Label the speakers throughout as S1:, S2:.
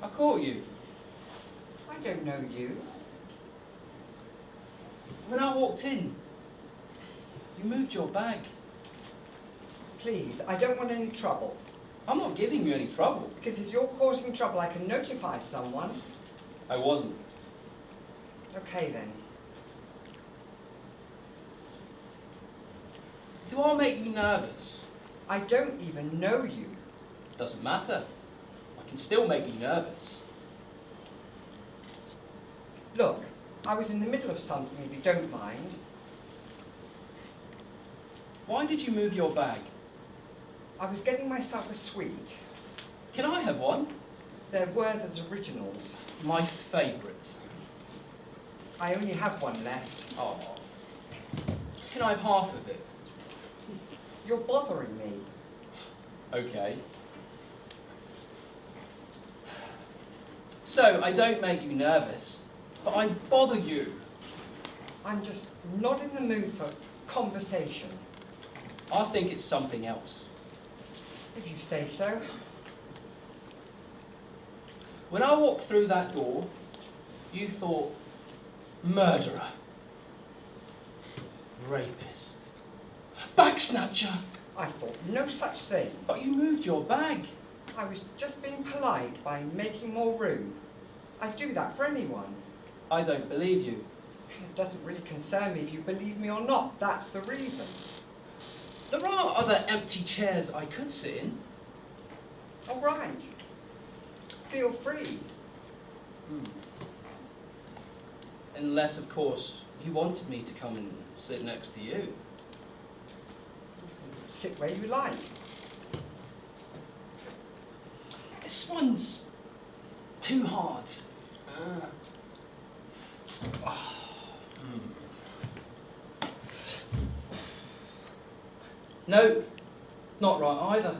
S1: I caught you.
S2: I don't know you.
S1: When I walked in, you moved your bag.
S2: Please, I don't want any trouble.
S1: I'm not giving you any trouble.
S2: Because if you're causing trouble, I can notify someone.
S1: I wasn't.
S2: Okay then.
S1: Do I make you nervous?
S2: I don't even know you.
S1: Doesn't matter. I can still make you nervous.
S2: Look, I was in the middle of something, if you don't mind.
S1: Why did you move your bag?
S2: I was getting myself a sweet.
S1: Can I have one?
S2: They're Werther's Originals.
S1: My favourite.
S2: I only have one left.
S1: Oh. Can I have half of it?
S2: You're bothering me.
S1: Okay. So, I don't make you nervous, but I bother you.
S2: I'm just not in the mood for conversation.
S1: I think it's something else.
S2: If you say so.
S1: When I walked through that door, you thought, murderer, rapist, backsnatcher.
S2: I thought no such thing.
S1: But you moved your bag.
S2: I was just being polite by making more room. I'd do that for anyone.
S1: I don't believe you.
S2: It doesn't really concern me if you believe me or not. That's the reason.
S1: There are other empty chairs I could sit in.
S2: All right. Feel free.
S1: Unless, of course, you wanted me to come and sit next to you.
S2: Sit where you like.
S1: This one's too hard. No, not right either.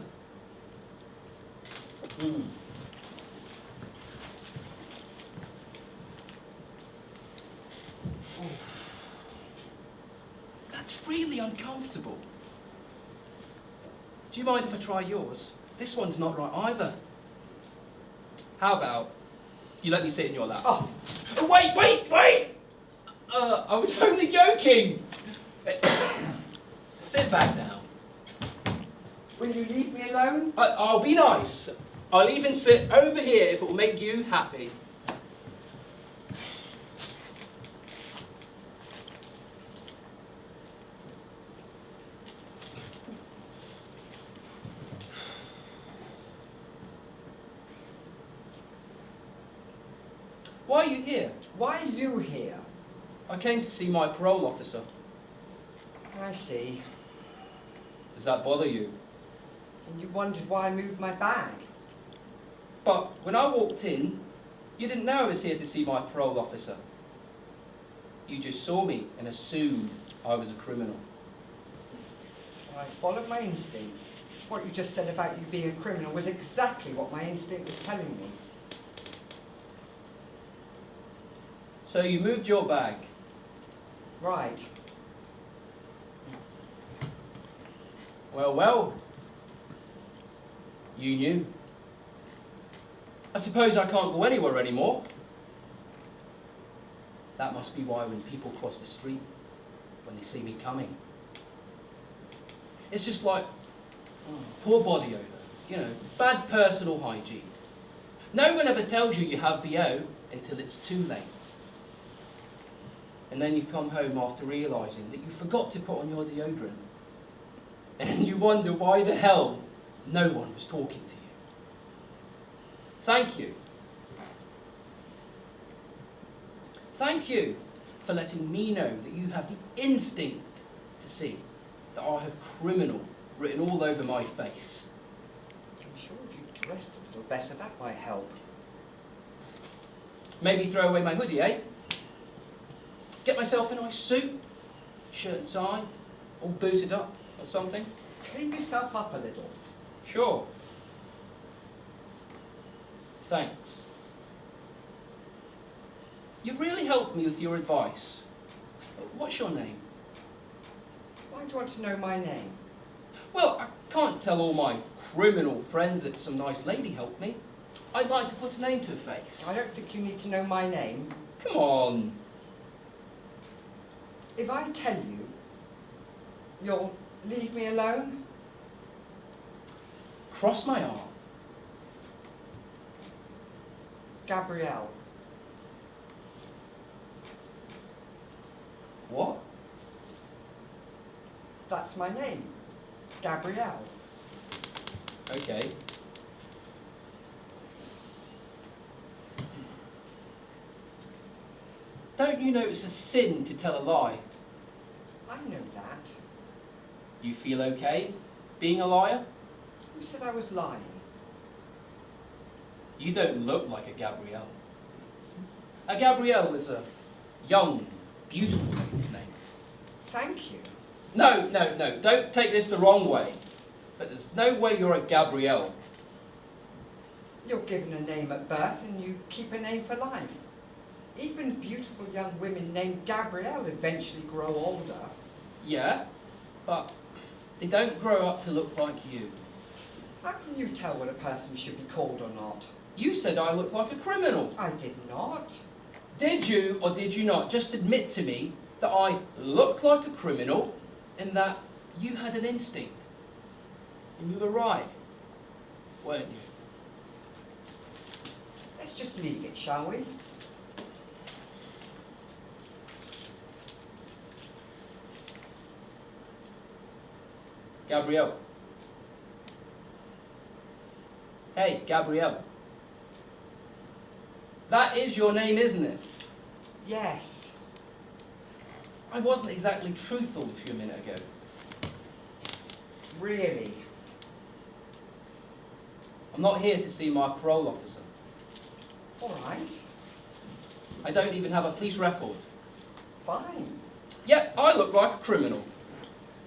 S1: That's really uncomfortable. Do you mind if I try yours? This one's not right either. How about you let me sit in your lap?
S2: Oh,
S1: Wait! I was only joking. Sit back down.
S2: will you leave me alone?
S1: I'll be nice. I'll even sit over here if it will make you happy. Why are you here?
S2: Why are you here?
S1: I came to see my parole officer.
S2: I see.
S1: Does that bother you?
S2: And you wondered why I moved my bag.
S1: But when I walked in, you didn't know I was here to see my parole officer. You just saw me and assumed I was a criminal.
S2: I followed my instincts. What you just said about you being a criminal was exactly what my instinct was telling me.
S1: So you moved your bag.
S2: Right.
S1: Well. You knew. I suppose I can't go anywhere anymore. That must be why when people cross the street, when they see me coming, it's just like, poor body odour, you know, bad personal hygiene. No one ever tells you have BO until it's too late. And then you come home after realising that you forgot to put on your deodorant. And you wonder why the hell no one was talking to you. Thank you. Thank you for letting me know that you have the instinct to see that I have criminal written all over my face.
S2: I'm sure if you dressed a little better, that might help.
S1: Maybe throw away my hoodie, eh? Get myself a nice suit, shirt and tie, all booted up or something.
S2: Clean yourself up a little.
S1: Sure. Thanks. You've really helped me with your advice. What's your name?
S2: Why do you want to know my name?
S1: Well, I can't tell all my criminal friends that some nice lady helped me. I'd like to put a name to a face.
S2: I don't think you need to know my name.
S1: Come on.
S2: If I tell you, you'll leave me alone?
S1: Cross my arm.
S2: Gabrielle.
S1: What?
S2: That's my name. Gabrielle.
S1: Okay. Don't you know it's a sin to tell a lie?
S2: I know that.
S1: You feel okay being a liar?
S2: Who said I was lying?
S1: You don't look like a Gabrielle. A Gabrielle is a young, beautiful lady's name.
S2: Thank you.
S1: No, no, no, don't take this the wrong way. But there's no way you're a Gabrielle.
S2: You're given a name at birth and you keep a name for life. Even beautiful young women named Gabrielle eventually grow older.
S1: Yeah, but they don't grow up to look like you.
S2: How can you tell what a person should be called or not?
S1: You said I look like a criminal.
S2: I did not.
S1: Did you or did you not just admit to me that I look like a criminal and that you had an instinct? And you were right, weren't you?
S2: Let's just leave it, shall we?
S1: Gabrielle. Hey, Gabrielle. That is your name, isn't it?
S2: Yes.
S1: I wasn't exactly truthful with you a minute ago.
S2: Really?
S1: I'm not here to see my parole officer.
S2: All right.
S1: I don't even have a police record.
S2: Fine.
S1: Yet, I look like a criminal.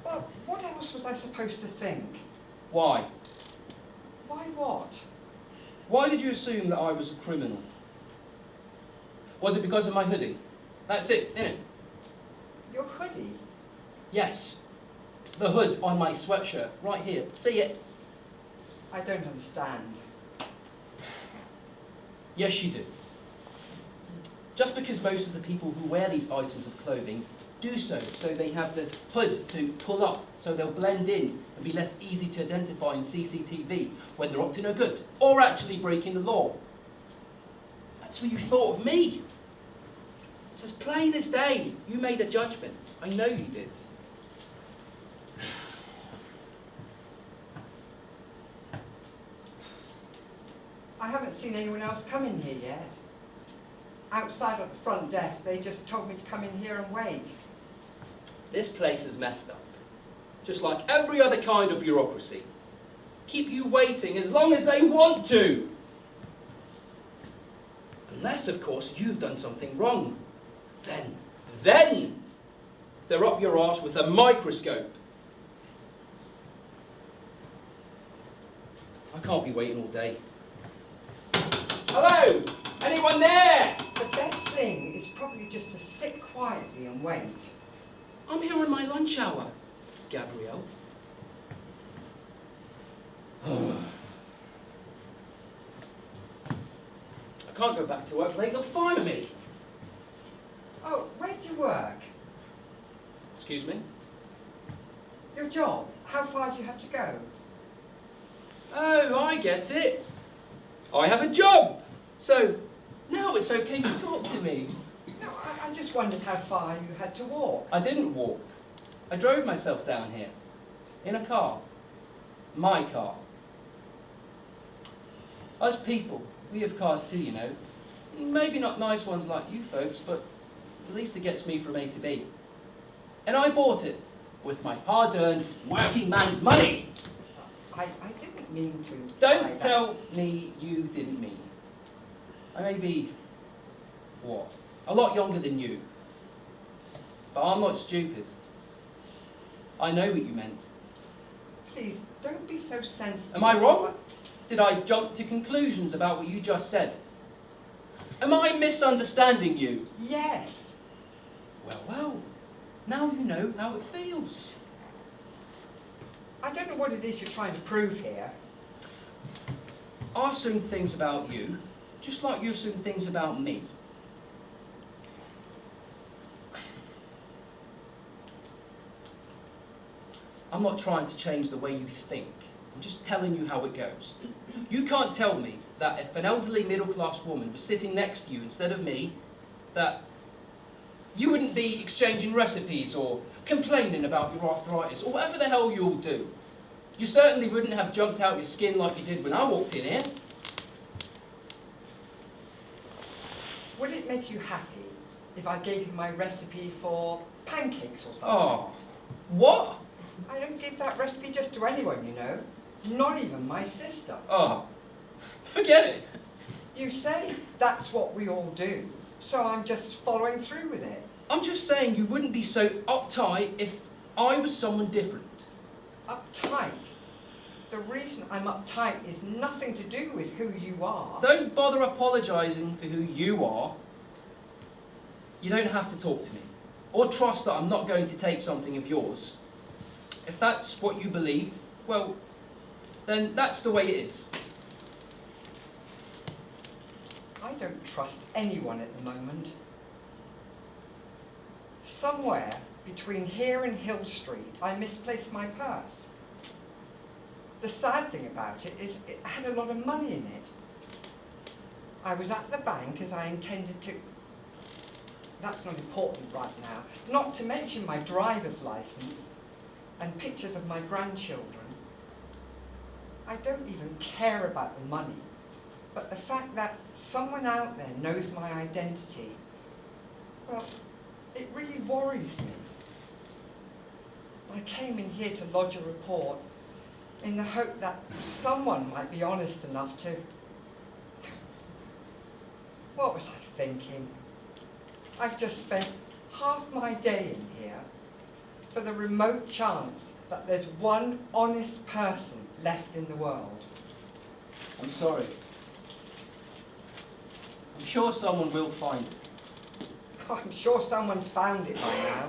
S2: Well, what else was I supposed to think?
S1: Why?
S2: Why what?
S1: Why did you assume that I was a criminal? Was it because of my hoodie? That's it, innit?
S2: Your hoodie?
S1: Yes. The hood on my sweatshirt, right here. See it?
S2: I don't understand.
S1: Yes, you do. Just because most of the people who wear these items of clothing do so they have the hood to pull up, so they'll blend in and be less easy to identify in CCTV when they're up to no good, or actually breaking the law. That's what you thought of me. It's as plain as day. You made a judgment. I know you did.
S2: I haven't seen anyone else come in here yet. Outside at the front desk, they just told me to come in here and wait.
S1: This place is messed up. Just like every other kind of bureaucracy. Keep you waiting as long as they want to. Unless, of course, you've done something wrong. Then, they're up your arse with a microscope. I can't be waiting all day. Hello? Anyone there?
S2: The best thing is probably just to sit quietly and wait.
S1: I'm here on my lunch hour, Gabrielle. I can't go back to work late, they'll fire me.
S2: Oh, where do you work?
S1: Excuse me?
S2: Your job? How far do you have to go?
S1: Oh, I get it. I have a job. So, now it's okay to talk to me.
S2: No, I just wondered how far you had to walk.
S1: I didn't walk. I drove myself down here. In a car. My car. Us people, we have cars too, you know. Maybe not nice ones like you folks, but at least it gets me from A to B. And I bought it with my hard-earned working man's money.
S2: I didn't mean to.
S1: Don't tell me you didn't mean. I may be, what, a lot younger than you. But I'm not stupid. I know what you meant.
S2: Please, don't be so sensitive.
S1: Am I wrong? Did I jump to conclusions about what you just said? Am I misunderstanding you?
S2: Yes.
S1: Well, now you know how it feels.
S2: I don't know what it is you're trying to prove here.
S1: I assume things about you, just like you assume things about me. I'm not trying to change the way you think. I'm just telling you how it goes. You can't tell me that if an elderly middle-class woman was sitting next to you instead of me, that you wouldn't be exchanging recipes or complaining about your arthritis or whatever the hell you'll do. You certainly wouldn't have jumped out your skin like you did when I walked in here.
S2: Would it make you happy if I gave you my recipe for pancakes or something?
S1: Oh, what?
S2: I don't give that recipe just to anyone, you know. Not even my sister.
S1: Oh, forget it.
S2: You say that's what we all do, so I'm just following through with it.
S1: I'm just saying you wouldn't be so uptight if I was someone different.
S2: Uptight? The reason I'm uptight is nothing to do with who you are.
S1: Don't bother apologising for who you are. You don't have to talk to me. Or trust that I'm not going to take something of yours. If that's what you believe, well, then that's the way it is.
S2: I don't trust anyone at the moment. Somewhere between here and Hill Street, I misplaced my purse. The sad thing about it is it had a lot of money in it. I was at the bank as I intended to... That's not important right now. Not to mention my driver's license and pictures of my grandchildren. I don't even care about the money. But the fact that someone out there knows my identity, well, it really worries me. I came in here to lodge a report in the hope that someone might be honest enough to... What was I thinking? I've just spent half my day in here for the remote chance that there's one honest person left in the world.
S1: I'm sorry. I'm sure someone will find it.
S2: I'm sure someone's found it by now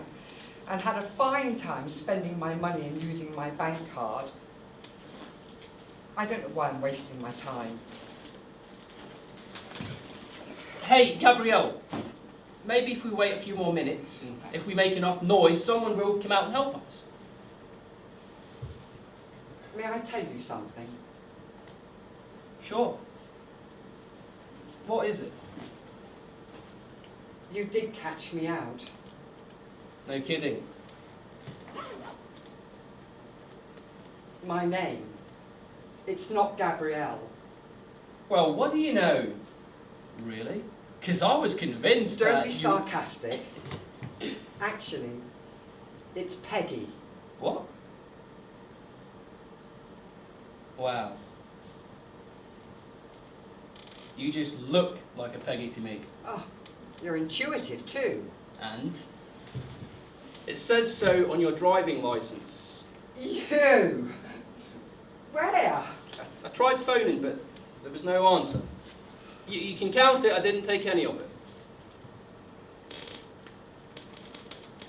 S2: and had a fine time spending my money and using my bank card. I don't know why I'm wasting my time.
S1: Hey, Gabrielle. Maybe if we wait a few more minutes, and if we make enough noise, someone will come out and help us.
S2: May I tell you something?
S1: Sure. What is it?
S2: You did catch me out.
S1: No kidding.
S2: My name. It's not Gabrielle.
S1: Well, what do you know? Really? Because I was convinced that
S2: Don't be sarcastic. Actually, it's Peggy.
S1: What? Wow. You just look like a Peggy to me.
S2: Oh, you're intuitive too.
S1: And? It says so on your driving licence.
S2: You? Where?
S1: I tried phoning, but there was no answer. You can count it, I didn't take any of it.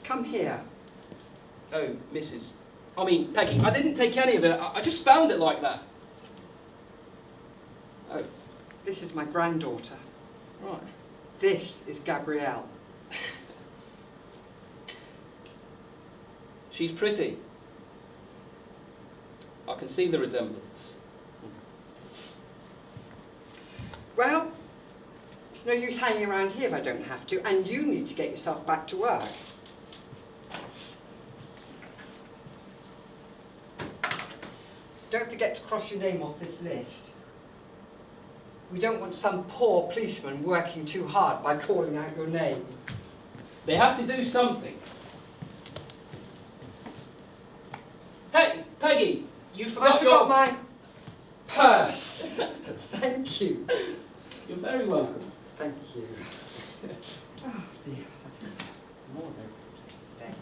S2: Come here.
S1: Oh, Peggy, I didn't take any of it, I just found it like that. Oh.
S2: This is my granddaughter.
S1: Right.
S2: This is Gabrielle.
S1: She's pretty. I can see the resemblance.
S2: Well, it's no use hanging around here if I don't have to, and you need to get yourself back to work. Don't forget to cross your name off this list. We don't want some poor policeman working too hard by calling out your name.
S1: They have to do something. Hey, Peggy, you forgot
S2: I forgot my purse. Thank you.
S1: You're very welcome.
S2: Thank you. Oh dear. More than today.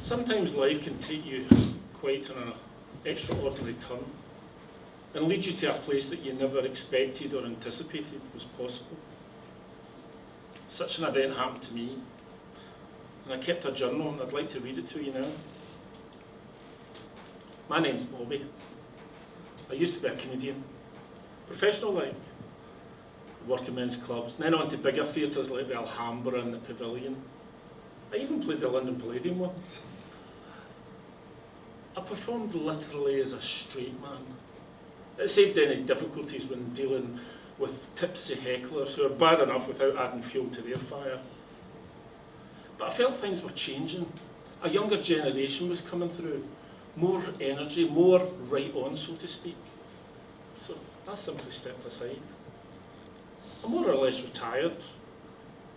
S3: Sometimes life can take you quite on an extraordinary turn and lead you to a place that you never expected or anticipated was possible. Such an event happened to me, and I kept a journal, and I'd like to read it to you now. My name's Bobby. I used to be a comedian, professional like, work in men's clubs, and then on to bigger theatres like the Alhambra and the Pavilion. I even played the London Palladium once. I performed literally as a straight man. It saved any difficulties when dealing with tipsy hecklers who are bad enough without adding fuel to their fire. But I felt things were changing. A younger generation was coming through. More energy, more right on, so to speak. So I simply stepped aside. I'm more or less retired,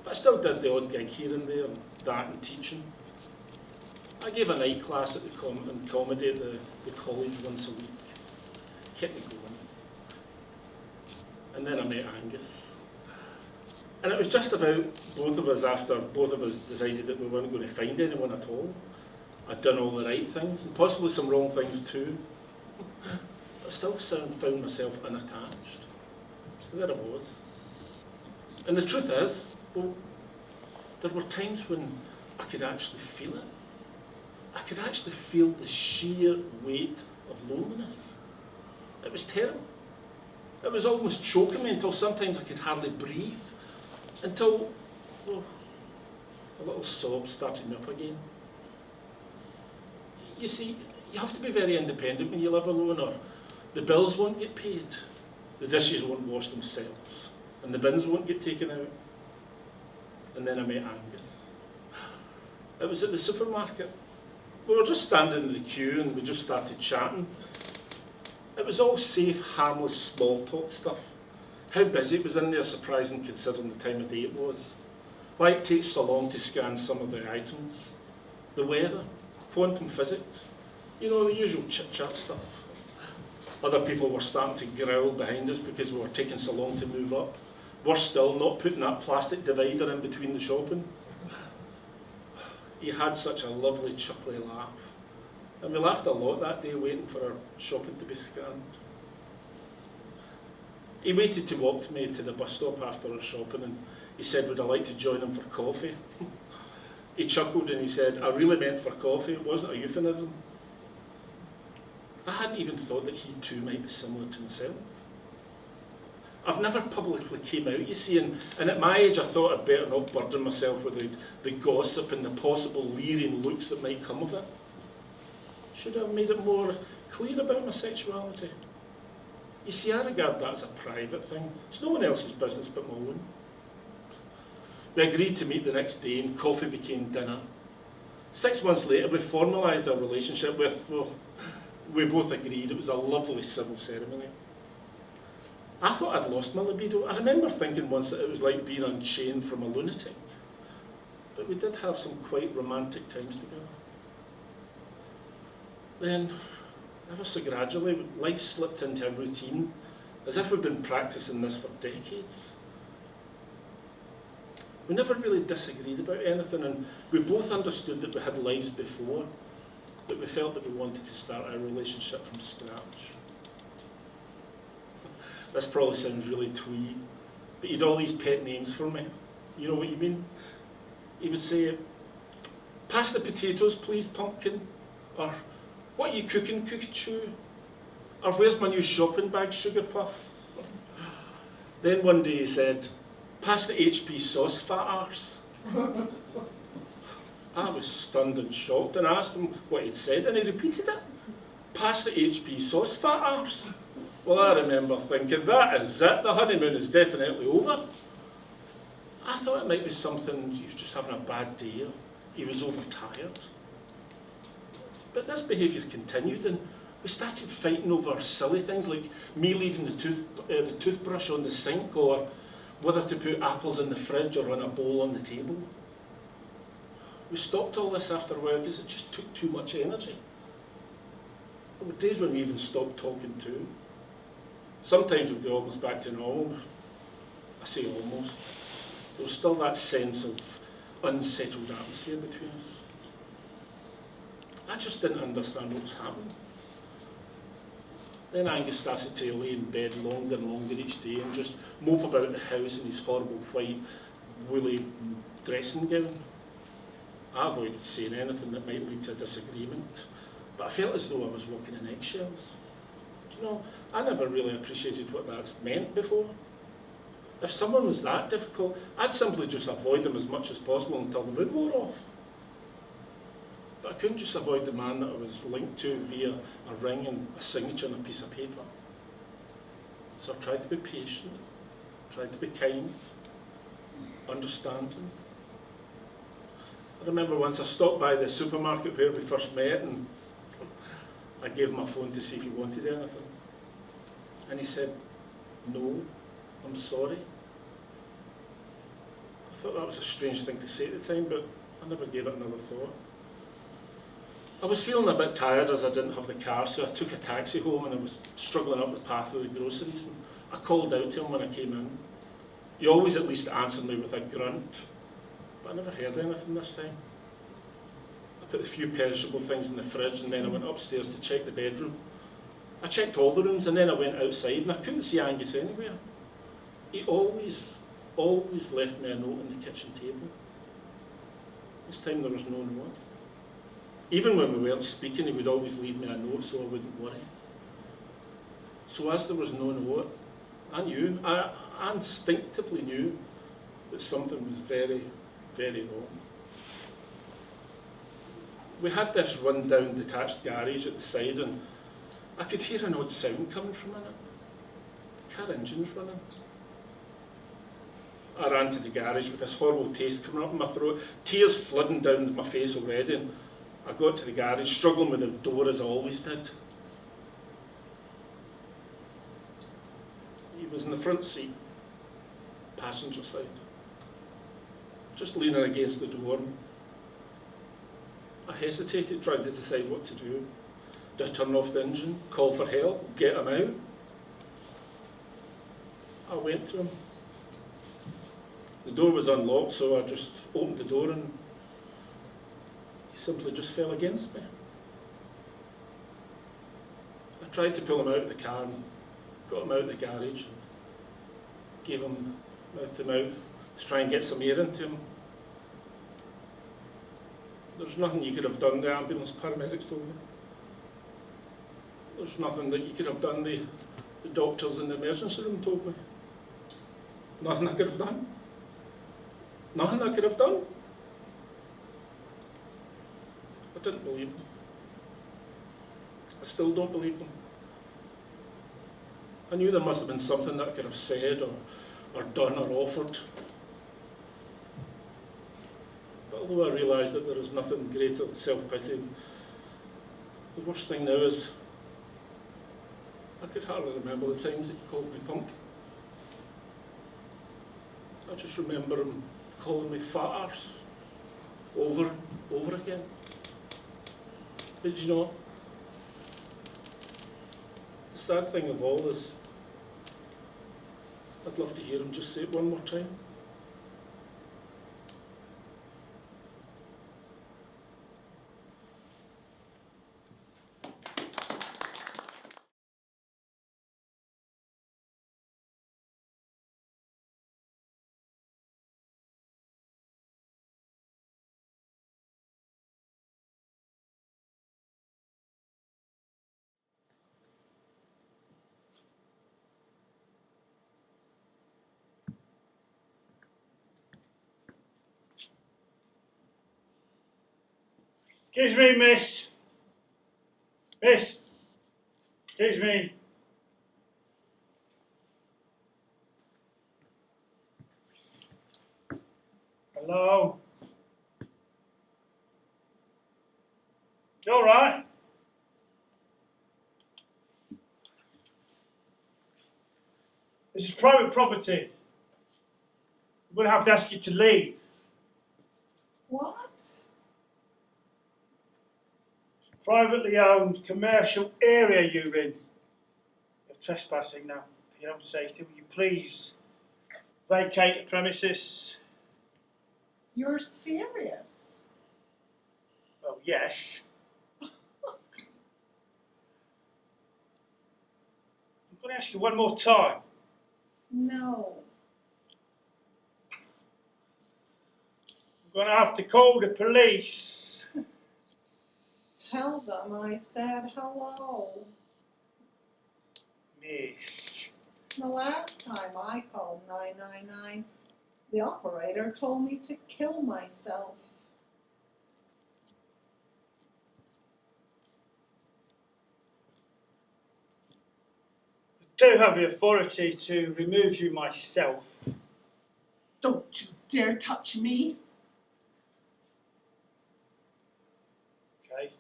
S3: but I still did the odd gig here and there, and that and teaching. I gave a night class at in comedy at the college once a week. Kept me going. And then I met Angus. And it was just about both of us after both of us decided that we weren't going to find anyone at all. I'd done all the right things, and possibly some wrong things too. I still found myself unattached. So there I was. And the truth is, well, there were times when I could actually feel it. I could actually feel the sheer weight of loneliness. It was terrible. It was almost choking me until sometimes I could hardly breathe. Until, well, a little sob started me up again. You see, you have to be very independent when you live alone, or the bills won't get paid, the dishes won't wash themselves, and the bins won't get taken out. And then I met Angus. It was at the supermarket. We were just standing in the queue and we just started chatting. It was all safe, harmless, small talk stuff. How busy it was in there, surprising considering the time of day it was. Why it takes so long to scan some of the items. The weather, quantum physics, you know, the usual chit-chat stuff. Other people were starting to growl behind us because we were taking so long to move up. Worse still, not putting that plastic divider in between the shopping. He had such a lovely chuckly laugh. And we laughed a lot that day waiting for our shopping to be scanned. He waited to walk me to the bus stop after our shopping, and he said, would I like to join him for coffee? He chuckled and he said, I really meant for coffee, it wasn't a euphemism. I hadn't even thought that he too might be similar to myself. I've never publicly came out, you see, and at my age I thought I'd better not burden myself with the gossip and the possible leering looks that might come of it. Should I have made it more clear about my sexuality? You see, I regard that as a private thing. It's no one else's business but my own. We agreed to meet the next day and coffee became dinner. 6 months later we formalised our relationship with, well, we both agreed it was a lovely civil ceremony. I thought I'd lost my libido. I remember thinking once that it was like being unchained from a lunatic. But we did have some quite romantic times together. Then, ever so gradually, life slipped into a routine, as if we'd been practicing this for decades. We never really disagreed about anything, and we both understood that we had lives before, but we felt that we wanted to start our relationship from scratch. This probably sounds really twee, but he'd all these pet names for me. You know what you mean? He would say, pass the potatoes, please, pumpkin, or what are you cooking, Cuckoo? Or where's my new shopping bag, Sugar Puff? Then one day he said, pass the HP sauce, fat arse. I was stunned and shocked and asked him what he'd said, and he repeated it. Pass the HP sauce, fat arse. Well, I remember thinking, that is it, the honeymoon is definitely over. I thought it might be something, he was just having a bad day, or he was overtired. But this behaviour continued, and we started fighting over silly things like me leaving the toothbrush on the sink, or whether to put apples in the fridge or on a bowl on the table. We stopped all this after a while because it just took too much energy. There were days when we even stopped talking too. Sometimes we'd be almost back to normal. I say almost. There was still that sense of unsettled atmosphere between us. I just didn't understand what was happening. Then Angus started to lay in bed longer and longer each day and just mope about the house in his horrible white woolly dressing gown. I avoided saying anything that might lead to a disagreement, but I felt as though I was walking in eggshells. Do you know, I never really appreciated what that's meant before. If someone was that difficult, I'd simply just avoid them as much as possible until the mood wore off. But I couldn't just avoid the man that I was linked to via a ring and a signature on a piece of paper. So I tried to be patient, tried to be kind, understanding. I remember once I stopped by the supermarket where we first met and I gave him my phone to see if he wanted anything. And he said, "No, I'm sorry." I thought that was a strange thing to say at the time, but I never gave it another thought. I was feeling a bit tired as I didn't have the car, so I took a taxi home and I was struggling up the path with the groceries. And I called out to him when I came in. He always at least answered me with a grunt, but I never heard anything this time. I put a few perishable things in the fridge and then I went upstairs to check the bedroom. I checked all the rooms and then I went outside and I couldn't see Angus anywhere. He always left me a note on the kitchen table. This time there was no note. Even when we weren't speaking, he would always leave me a note so I wouldn't worry. So as there was no note, I knew, I instinctively knew that something was very, very wrong. We had this run-down detached garage at the side and I could hear an odd sound coming from in it. The car engine was running. I ran to the garage with this horrible taste coming up in my throat, tears flooding down my face already. And I got to the garage, struggling with the door as I always did. He was in the front seat, passenger side, just leaning against the door. I hesitated, trying to decide what to do. Do I turn off the engine, call for help, get him out? I went to him. The door was unlocked, so I just opened the door and he simply just fell against me. I tried to pull him out of the car and got him out of the garage and gave him mouth to mouth to try and get some air into him. There's nothing you could have done, the ambulance paramedics told me. There's nothing that you could have done, the doctors in the emergency room told me. Nothing I could have done. Nothing I could have done. I didn't believe them. I still don't believe them. I knew there must have been something that I could have said or done or offered. But although I realise that there is nothing greater than self-pity, the worst thing now is I could hardly remember the times that he called me punk. I just remember him calling me fat arse over and over again. But you know, the sad thing of all is, I'd love to hear him just say it one more time.
S4: Excuse me, miss. Miss. Excuse me. Hello. You all right? This is private property. I'm going to have to ask you to leave.
S5: What?
S4: Privately owned commercial area you're in. You're trespassing now. For your own safety, will you please vacate the premises?
S5: You're serious?
S4: Well, yes. going to ask you one more time.
S5: No.
S4: I'm going to have to call the police.
S5: Tell them I said hello.
S4: Miss.
S5: The last time I called 999, the operator told me to kill myself.
S4: I do have the authority to remove you myself.
S5: Don't you dare touch me.
S4: Okay.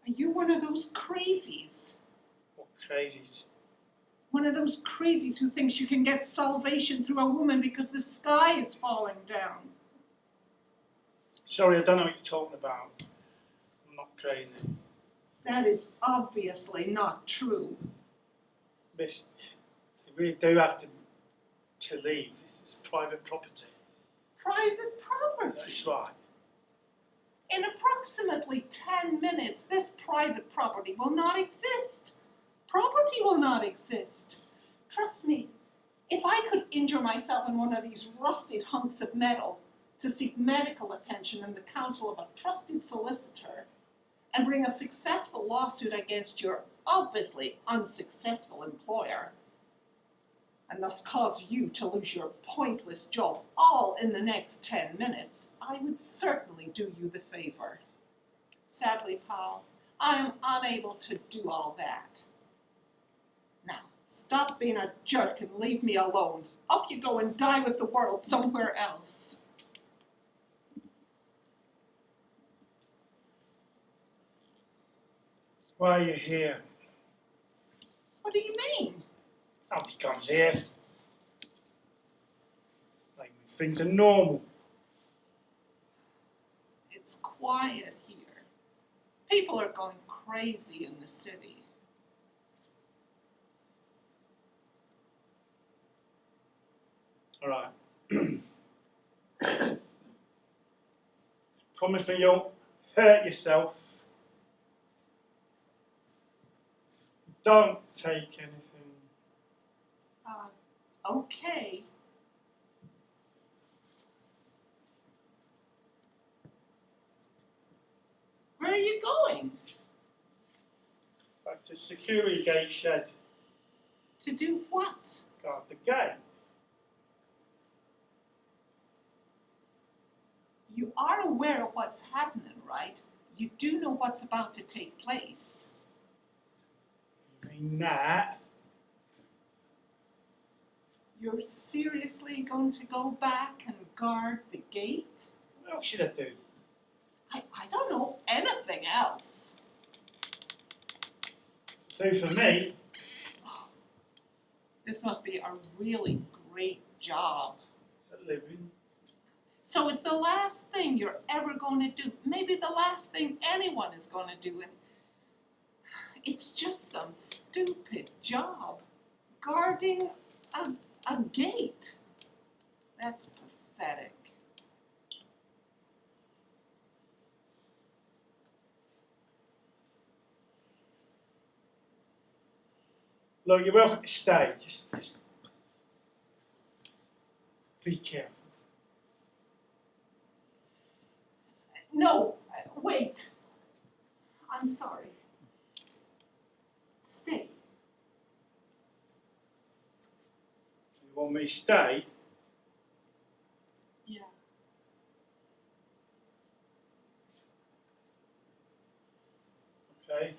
S5: Are you one of those crazies?
S4: What crazies?
S5: One of those crazies who thinks you can get salvation through a woman because the sky is falling down.
S4: Sorry, I don't know what you're talking about. I'm not crazy.
S5: That is obviously not true.
S4: Miss, you really do have to leave. This is private property.
S5: Private property.
S4: That's right.
S5: In approximately 10 minutes, this private property will not exist. Property will not exist. Trust me, if I could injure myself in one of these rusted hunks of metal to seek medical attention and the counsel of a trusted solicitor and bring a successful lawsuit against your obviously unsuccessful employer, and thus cause you to lose your pointless job all in the next 10 minutes, I would certainly do you the favor. Sadly, pal, I am unable to do all that. Now, stop being a jerk and leave me alone. Off you go and die with the world somewhere else.
S4: Why are you here?
S5: What do you mean?
S4: Nobody comes here. Like, things are normal.
S5: It's quiet here. People are going crazy in the city.
S4: All right. Promise me you won't hurt yourself. Don't take anything.
S5: Okay. Where are you going?
S4: Back to security gate shed.
S5: To do what?
S4: Guard the gate.
S5: You are aware of what's happening, right? You do know what's about to take place.
S4: You mean that?
S5: You're seriously going to go back and guard the gate?
S4: What else should I do?
S5: I don't know anything else.
S4: Do for me?
S5: This must be a really great job.
S4: A living.
S5: So it's the last thing you're ever going to do. Maybe the last thing anyone is going to do. And it's just some stupid job. Guarding a gate. That's pathetic.
S4: Look, you're welcome to stay. Just be careful.
S5: No, wait. I'm sorry. Stay.
S4: You want me to stay?
S5: Yeah.
S4: Okay.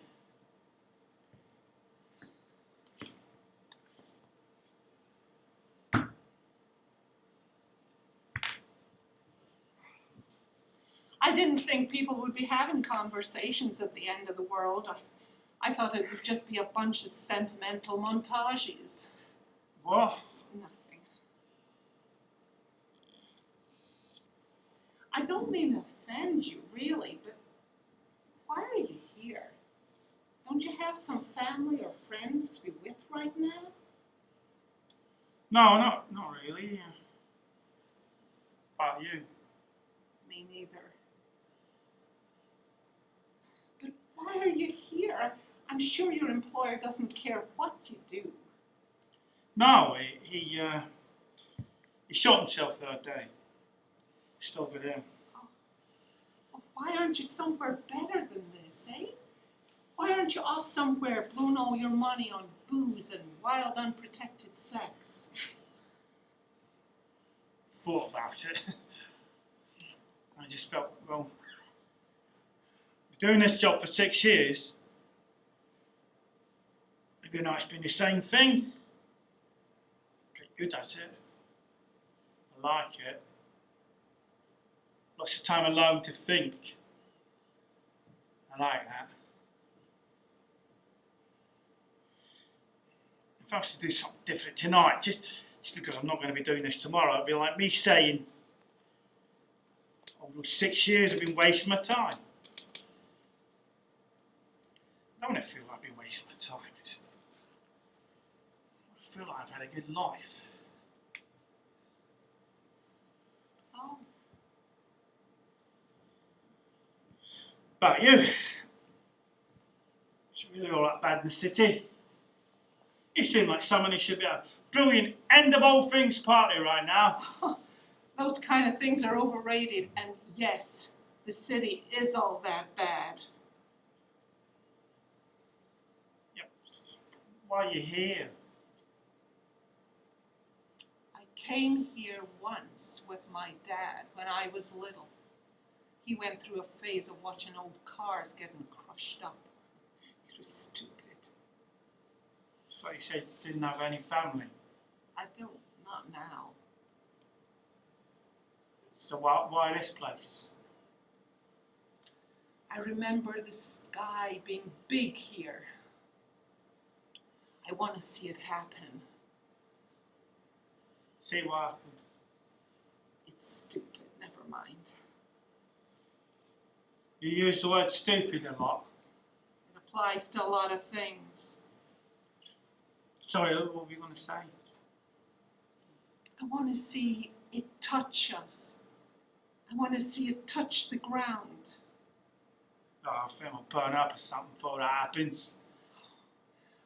S5: I didn't think people would be having conversations at the end of the world. I thought it would just be a bunch of sentimental montages.
S4: What?
S5: Nothing. I don't mean to offend you, really, but why are you here? Don't you have some family or friends to be with right now?
S4: No, not really. About you.
S5: Me neither. But why are you here? I I'm sure your employer doesn't care what you do.
S4: No, he shot himself the other day. Just over there.
S5: Well, why aren't you somewhere better than this, eh? Why aren't you off somewhere blowing all your money on booze and wild, unprotected sex?
S4: Thought about it. I just felt, well, doing this job for 6 years, every night's been the same thing. Pretty good at it. I like it. Lots of time alone to think. I like that. If I was to do something different tonight, just because I'm not going to be doing this tomorrow, it'd be like me saying, oh, 6 years I've been wasting my time. I don't want to feel like I've been wasting my time. I feel like I've had a good life.
S5: Oh,
S4: About you? It's really all that bad in the city. You seem like someone who should be at a brilliant end of all things party right now.
S5: those kind of things are overrated, and yes, the city is all that bad.
S4: Yep. Why are you here?
S5: I came here once with my dad when I was little. He went through a phase of watching old cars getting crushed up. It was stupid.
S4: So you said you didn't have any family.
S5: I don't, not now.
S4: So why this place?
S5: I remember the sky being big here. I want to see it happen.
S4: See what happened.
S5: It's stupid, never mind.
S4: You use the word stupid a lot.
S5: It applies to a lot of things.
S4: Sorry, what were you going to say?
S5: I want to see it touch us. I want to see it touch the ground.
S4: Oh, I think I'll burn up or something before that happens.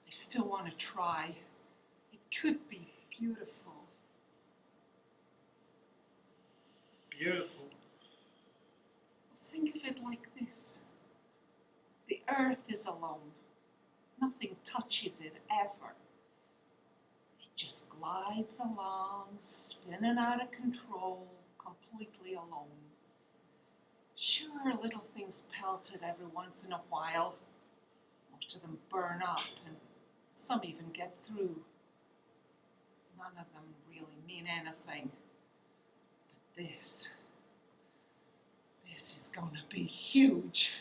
S5: I still want to try. It could be beautiful.
S4: Beautiful.
S5: Think of it like this. The earth is alone. Nothing touches it ever. It just glides along, spinning out of control, completely alone. Sure, little things pelted every once in a while. Most of them burn up, and some even get through. None of them really mean anything. But this is going to be huge.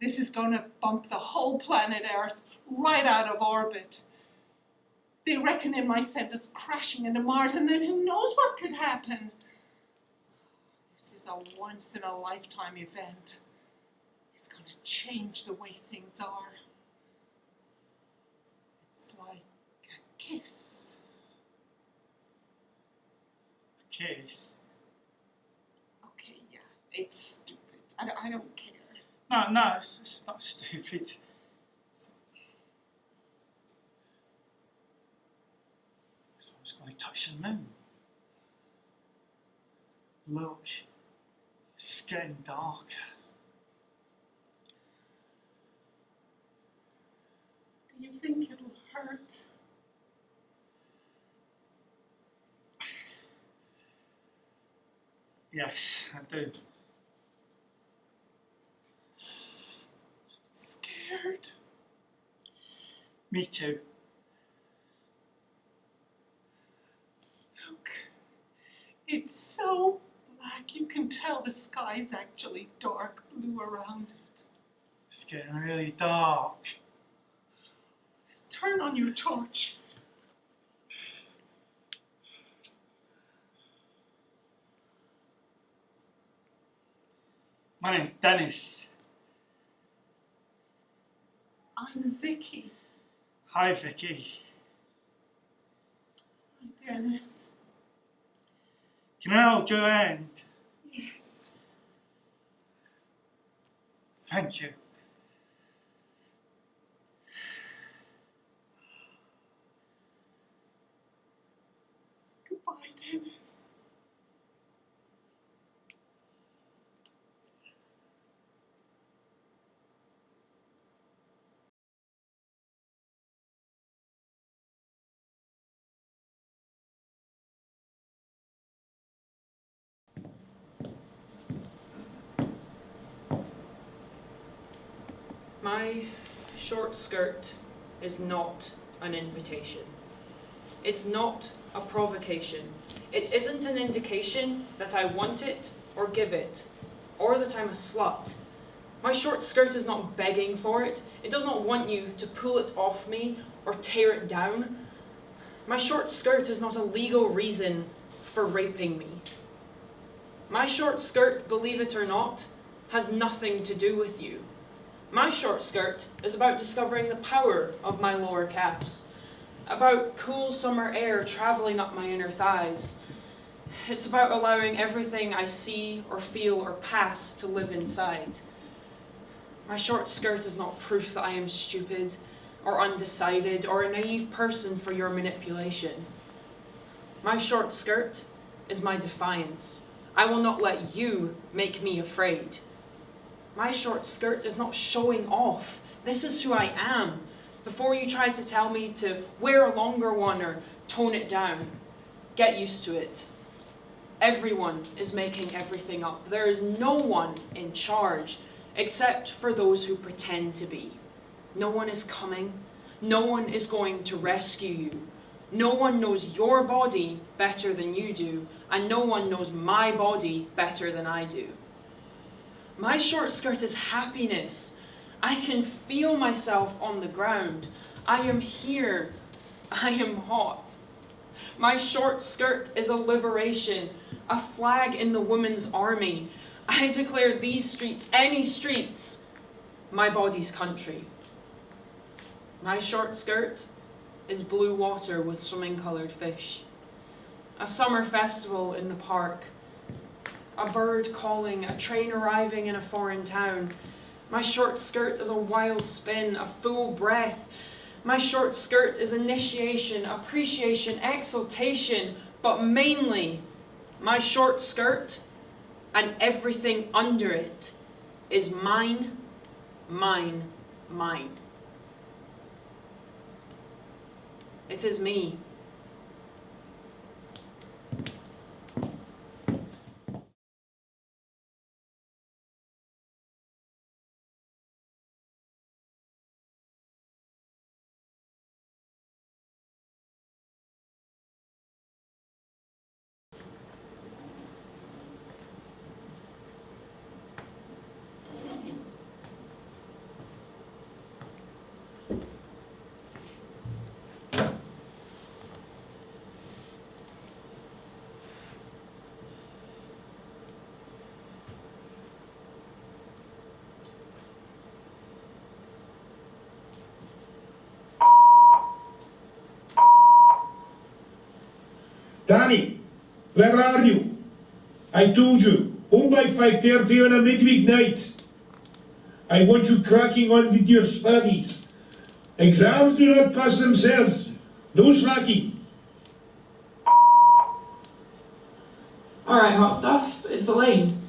S5: This is going to bump the whole planet Earth right out of orbit. They reckon it might send us crashing into Mars, and then who knows what could happen. This is a once-in-a-lifetime event. It's going to change the way things are. It's like a kiss.
S4: A kiss?
S5: Okay, yeah, it's stupid. I don't care.
S4: No, it's not stupid. Someone's going to touch the moon. Look, it's getting darker.
S5: Do you think it'll hurt?
S4: Yes, I do.
S5: Scared?
S4: Me too.
S5: Look, it's so black you can tell the sky's actually dark blue around it.
S4: It's getting really dark.
S5: Turn on your torch.
S4: My name's Dennis.
S5: I'm Vicky.
S4: Hi, Vicky.
S5: Hi, Dennis.
S4: Can I hold your hand?
S5: Yes.
S4: Thank you.
S6: My short skirt is not an invitation. It's not a provocation. It isn't an indication that I want it or give it, or that I'm a slut. My short skirt is not begging for it. It does not want you to pull it off me or tear it down. My short skirt is not a legal reason for raping me. My short skirt, believe it or not, has nothing to do with you. My short skirt is about discovering the power of my lower calves, about cool summer air travelling up my inner thighs. It's about allowing everything I see or feel or pass to live inside. My short skirt is not proof that I am stupid or undecided or a naive person for your manipulation. My short skirt is my defiance. I will not let you make me afraid. My short skirt is not showing off. This is who I am. Before you try to tell me to wear a longer one or tone it down, get used to it. Everyone is making everything up. There is no one in charge except for those who pretend to be. No one is coming. No one is going to rescue you. No one knows your body better than you do, and no one knows my body better than I do. My short skirt is happiness. I can feel myself on the ground. I am here. I am hot. My short skirt is a liberation, a flag in the women's army. I declare these streets, any streets, my body's country. My short skirt is blue water with swimming-coloured fish. A summer festival in the park. A bird calling, a train arriving in a foreign town. My short skirt is a wild spin, a full breath. My short skirt is initiation, appreciation, exaltation, but mainly my short skirt and everything under it is mine, mine, mine. It is me.
S7: Danny, where are you? I told you, home by 5:30 on a midweek night. I want you cracking on with your studies. Exams do not pass themselves. No slacking.
S6: Alright, hot stuff, it's Elaine.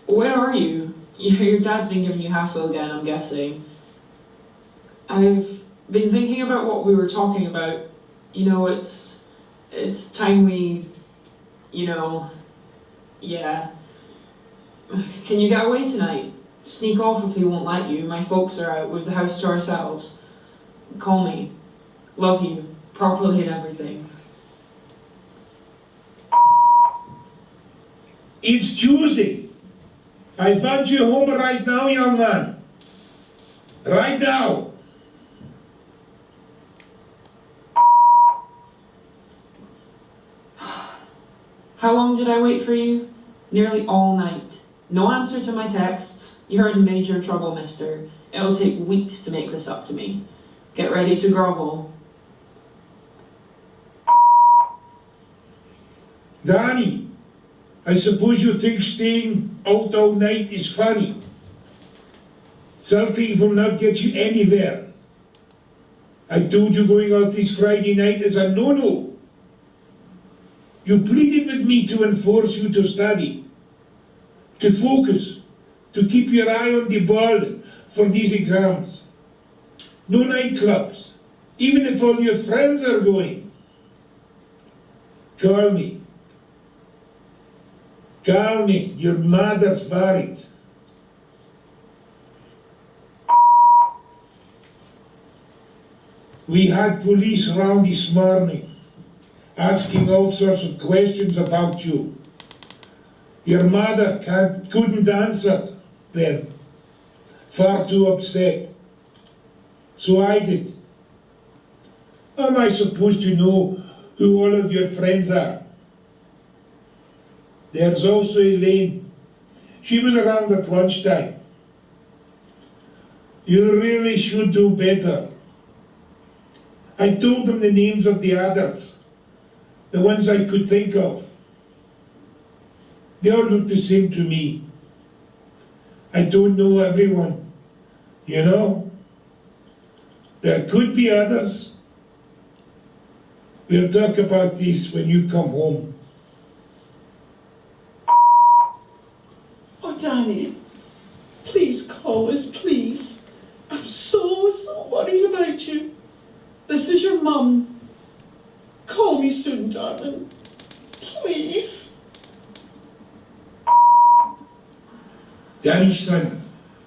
S6: Where are you? Your dad's been giving you hassle again, I'm guessing. I've been thinking about what we were talking about. You know, it's time we, yeah. Can you get away tonight? Sneak off if he won't let you. My folks are out with the house to ourselves. Call me. Love you. Properly and everything.
S7: It's Tuesday. I want you home right now, young man. Right now.
S6: How long did I wait for you? Nearly all night. No answer to my texts. You're in major trouble, mister. It'll take weeks to make this up to me. Get ready to grovel.
S7: Danny, I suppose you think staying out all night is funny. Something will not get you anywhere. I told you going out this Friday night is a no-no. You pleaded with me to enforce you to study, to focus, to keep your eye on the ball for these exams. No nightclubs, even if all your friends are going. Call me. Call me, your mother's worried. We had police round this morning, asking all sorts of questions about you. Your mother couldn't answer them, far too upset. So I did. Am I supposed to know who all of your friends are? There's also Elaine. She was around at lunchtime. You really should do better. I told them the names of the others, the ones I could think of. They all look the same to me. I don't know everyone, you know. There could be others. We'll talk about this when you come home.
S8: Oh, Danny, please call us, please. I'm so worried about you. This is your mum. Call me soon, darling. Please.
S7: Danny, son,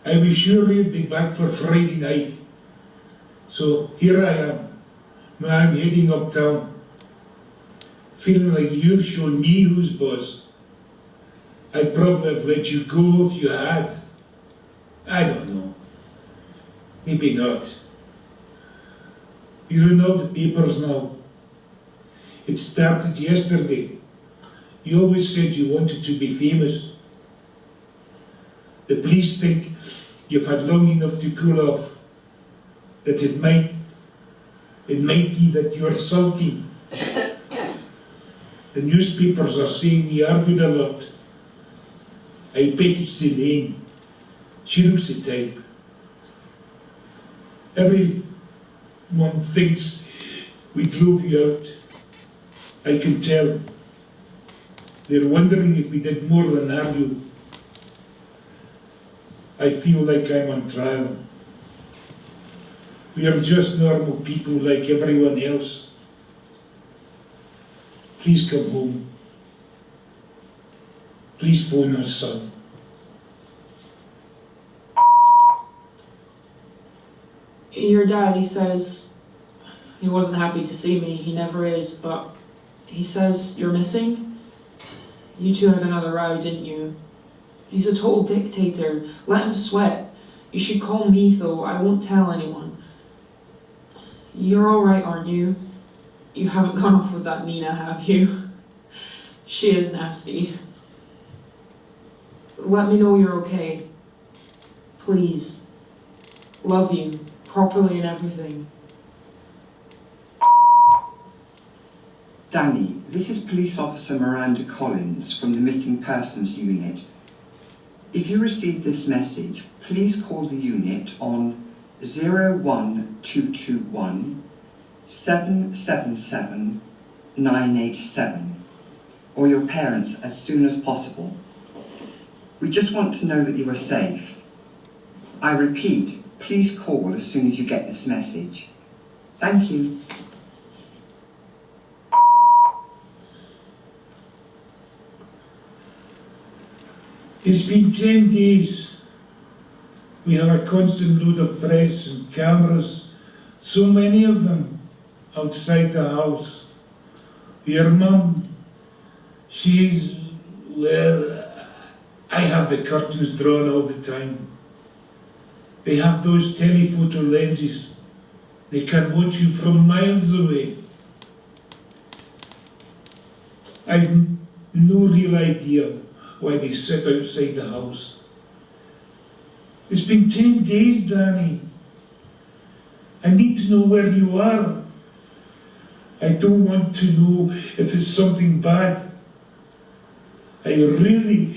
S7: I was sure you'd be back for Friday night. So here I am. Now I'm heading uptown. Feeling like you've shown me who's boss. I'd probably have let you go if you had. I don't know. Maybe not. You're in all the papers now. It started yesterday. You always said you wanted to be famous. The police think you've had long enough to cool off, that it might be that you're sulking. The newspapers are saying we argued a lot. I bet it's Elaine. She looks the type. Everyone thinks we drove you out. I can tell. They're wondering if we did more than argue. I feel like I'm on trial. We are just normal people like everyone else. Please come home. Please phone us, son.
S6: Your daddy says he wasn't happy to see me. He never is, but he says you're missing. You two had another row, didn't you? He's a total dictator. Let him sweat. You should call me, though. I won't tell anyone. You're all right, aren't you? You haven't gone off with that Nina, have you? She is nasty. Let me know you're okay. Please. Love you. Properly and everything.
S2: Danny, this is Police Officer Miranda Collins from the Missing Persons Unit. If you receive this message, please call the unit on 01221 777 987 or your parents as soon as possible. We just want to know that you are safe. I repeat, please call as soon as you get this message. Thank you.
S7: It's been 10 days. We have a constant load of press and cameras, so many of them outside the house. Your mum, she's, well, I have the curtains drawn all the time. They have those telephoto lenses. They can watch you from miles away. I've no real idea why they sit outside the house. It's been 10 days, Danny. I need to know where you are. I don't want to know if it's something bad. I really,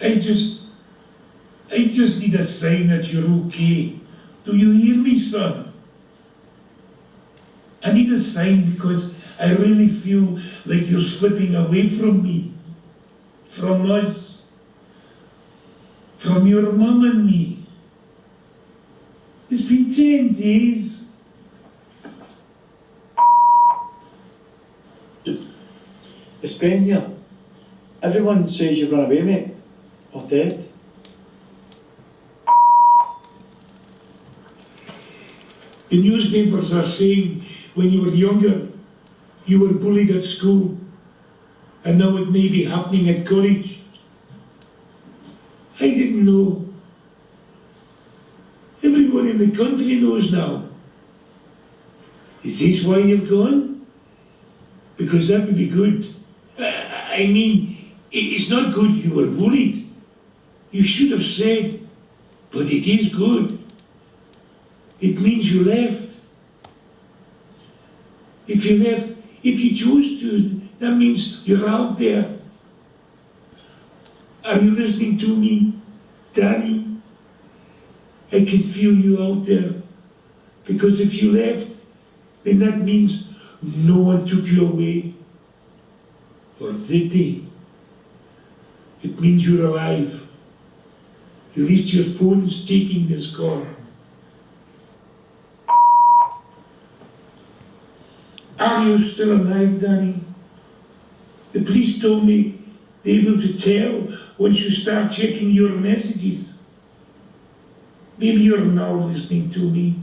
S7: I just need a sign that you're okay. Do you hear me, son? I need a sign because I really feel like you're slipping away from me, from us, from your mum and me. It's been 10 days.
S9: It's Ben here. Everyone says you've run away, mate, or dead.
S7: The newspapers are saying when you were younger, you were bullied at school, and now it may be happening at college. I didn't know. Everyone in the country knows now. Is this why you've gone? Because that would be good. I mean, it's not good you were bullied. You should have said, but it is good. It means you left. If you left, if you chose to, that means you're out there. Are you listening to me, Danny? I can feel you out there. Because if you left, then that means no one took you away. Or did they? It means you're alive. At least your phone's taking this call. Are you still alive, Danny? The police told me they're able to tell once you start checking your messages. Maybe you're now listening to me.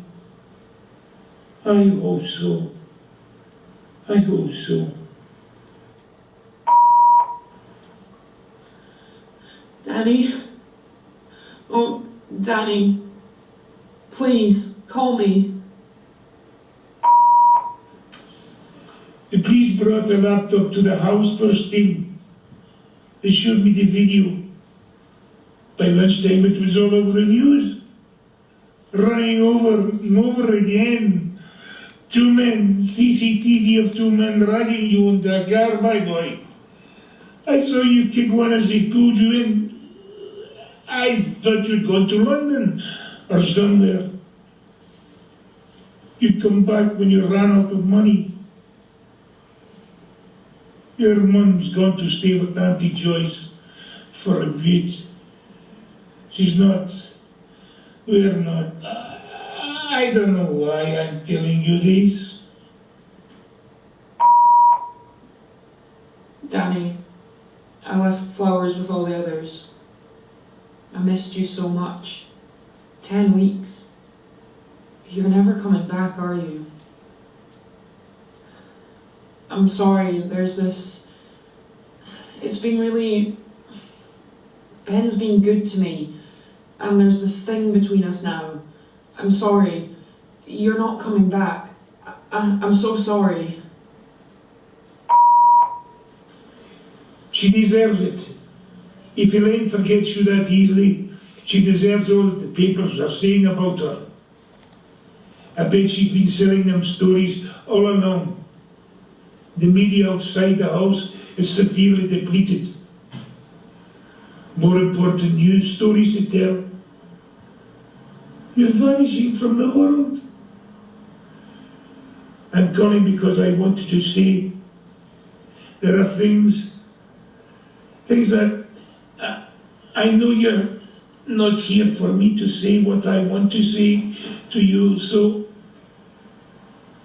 S7: I hope so. I hope so.
S8: Danny? Oh, Danny. Please, call me.
S7: The police brought a laptop to the house first thing. They showed me the video. By lunchtime it was all over the news. Running over and over again. 2 men, CCTV of 2 men dragging you into a car, my boy. I saw you kick one as they pulled you in. I thought you'd gone to London or somewhere. You'd come back when you ran out of money. Your mum's gone to stay with Auntie Joyce for a bit. She's not. We're not. I don't know why I'm telling you this.
S8: Danny, I left flowers with all the others. I missed you so much. 10 weeks. You're never coming back, are you? I'm sorry, there's this... It's been really... Ben's been good to me, and there's this thing between us now. I'm sorry. You're not coming back. I'm so sorry.
S7: She deserves it. If Elaine forgets you that easily, she deserves all that the papers are saying about her. I bet she's been selling them stories all along. The media outside the house is severely depleted. More important news stories to tell. You're vanishing from the world. I'm calling because I wanted to say there are things that I know you're not here for me to say what I want to say to you, so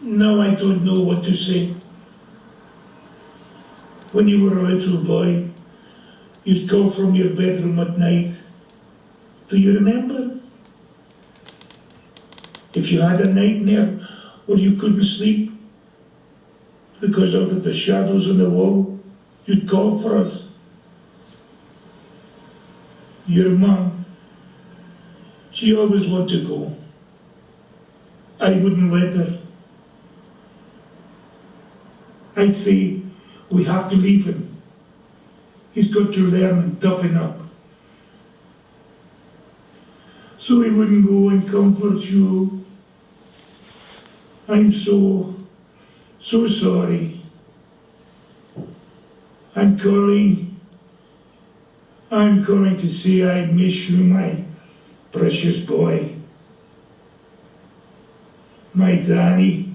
S7: now I don't know what to say. When you were a little boy, you'd call from your bedroom at night. Do you remember? If you had a nightmare or you couldn't sleep, because out of the shadows on the wall, you'd call for us. Your mum, she always wanted to go. I wouldn't let her. I'd say, we have to leave him. He's got to learn and toughen up. So he wouldn't go and comfort you. I'm so sorry. I'm calling to say I miss you, my precious boy. My Danny.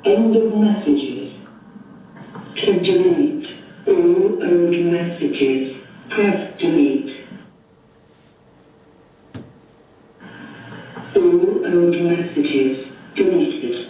S10: End of messages. To delete all old messages, press delete. All old messages deleted.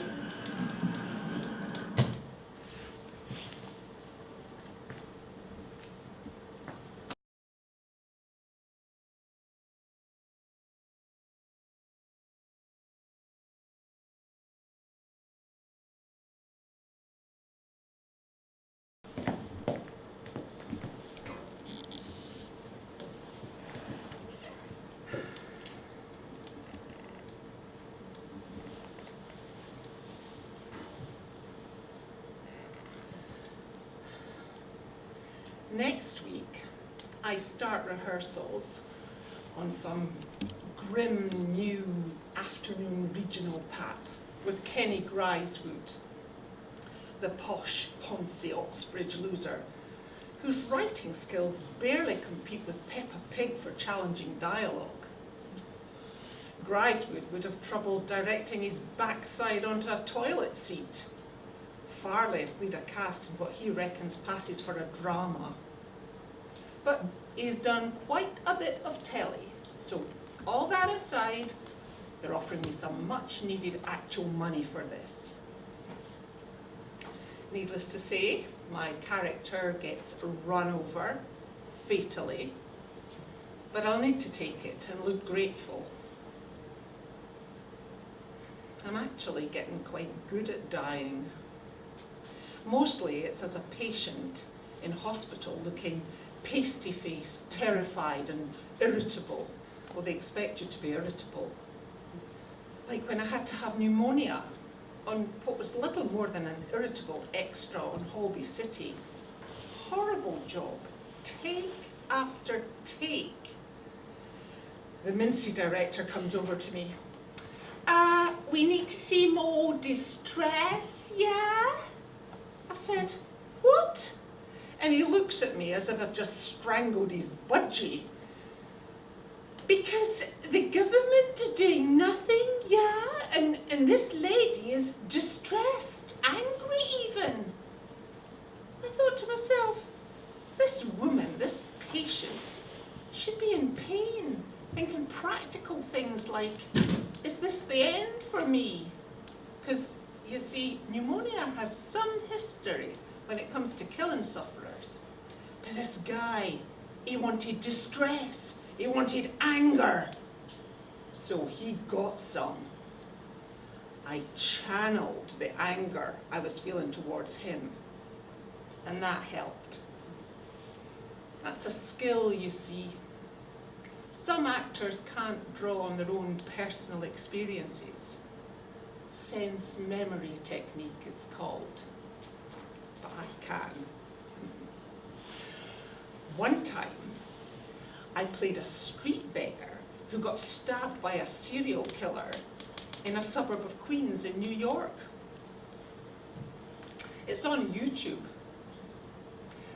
S5: Next week, I start rehearsals on some grim new afternoon regional pap with Kenny Grisewood, the posh Ponce Oxbridge loser, whose writing skills barely compete with Peppa Pig for challenging dialogue. Grisewood would have trouble directing his backside onto a toilet seat, far less lead a cast in what he reckons passes for a drama. But he's done quite a bit of telly, so all that aside, they're offering me some much needed actual money for this. Needless to say, my character gets run over, fatally, but I'll need to take it and look grateful. I'm actually getting quite good at dying. Mostly it's as a patient in hospital looking pasty-faced, terrified and irritable. Well, they expect you to be irritable. Like when I had to have pneumonia on what was little more than an irritable extra on Holby City. Horrible job, take after take. The Mincy director comes over to me. We need to see more distress, yeah? I said, what? And he looks at me as if I've just strangled his budgie. Because the government are doing nothing, yeah? And this lady is distressed, angry even. I thought to myself, this woman, this patient, should be in pain, thinking practical things like, is this the end for me? Because, you see, pneumonia has some history when it comes to killing sufferers. But this guy, he wanted distress, he wanted anger. So he got some. I channeled the anger I was feeling towards him, and that helped. That's a skill, you see. Some actors can't draw on their own personal experiences. Sense memory technique, it's called. But I can. One time, I played a street beggar who got stabbed by a serial killer in a suburb of Queens in New York. It's on YouTube.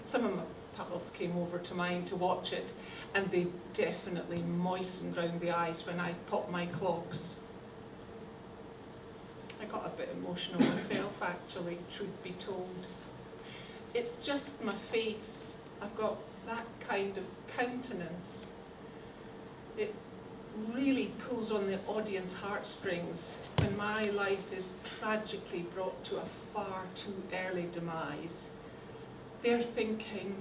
S5: Some of my pals came over to mine to watch it, and they definitely moistened round the eyes when I popped my clogs. I got a bit emotional myself, actually, truth be told. It's just my face. I've got that kind of countenance. It really pulls on the audience heartstrings when my life is tragically brought to a far too early demise. They're thinking,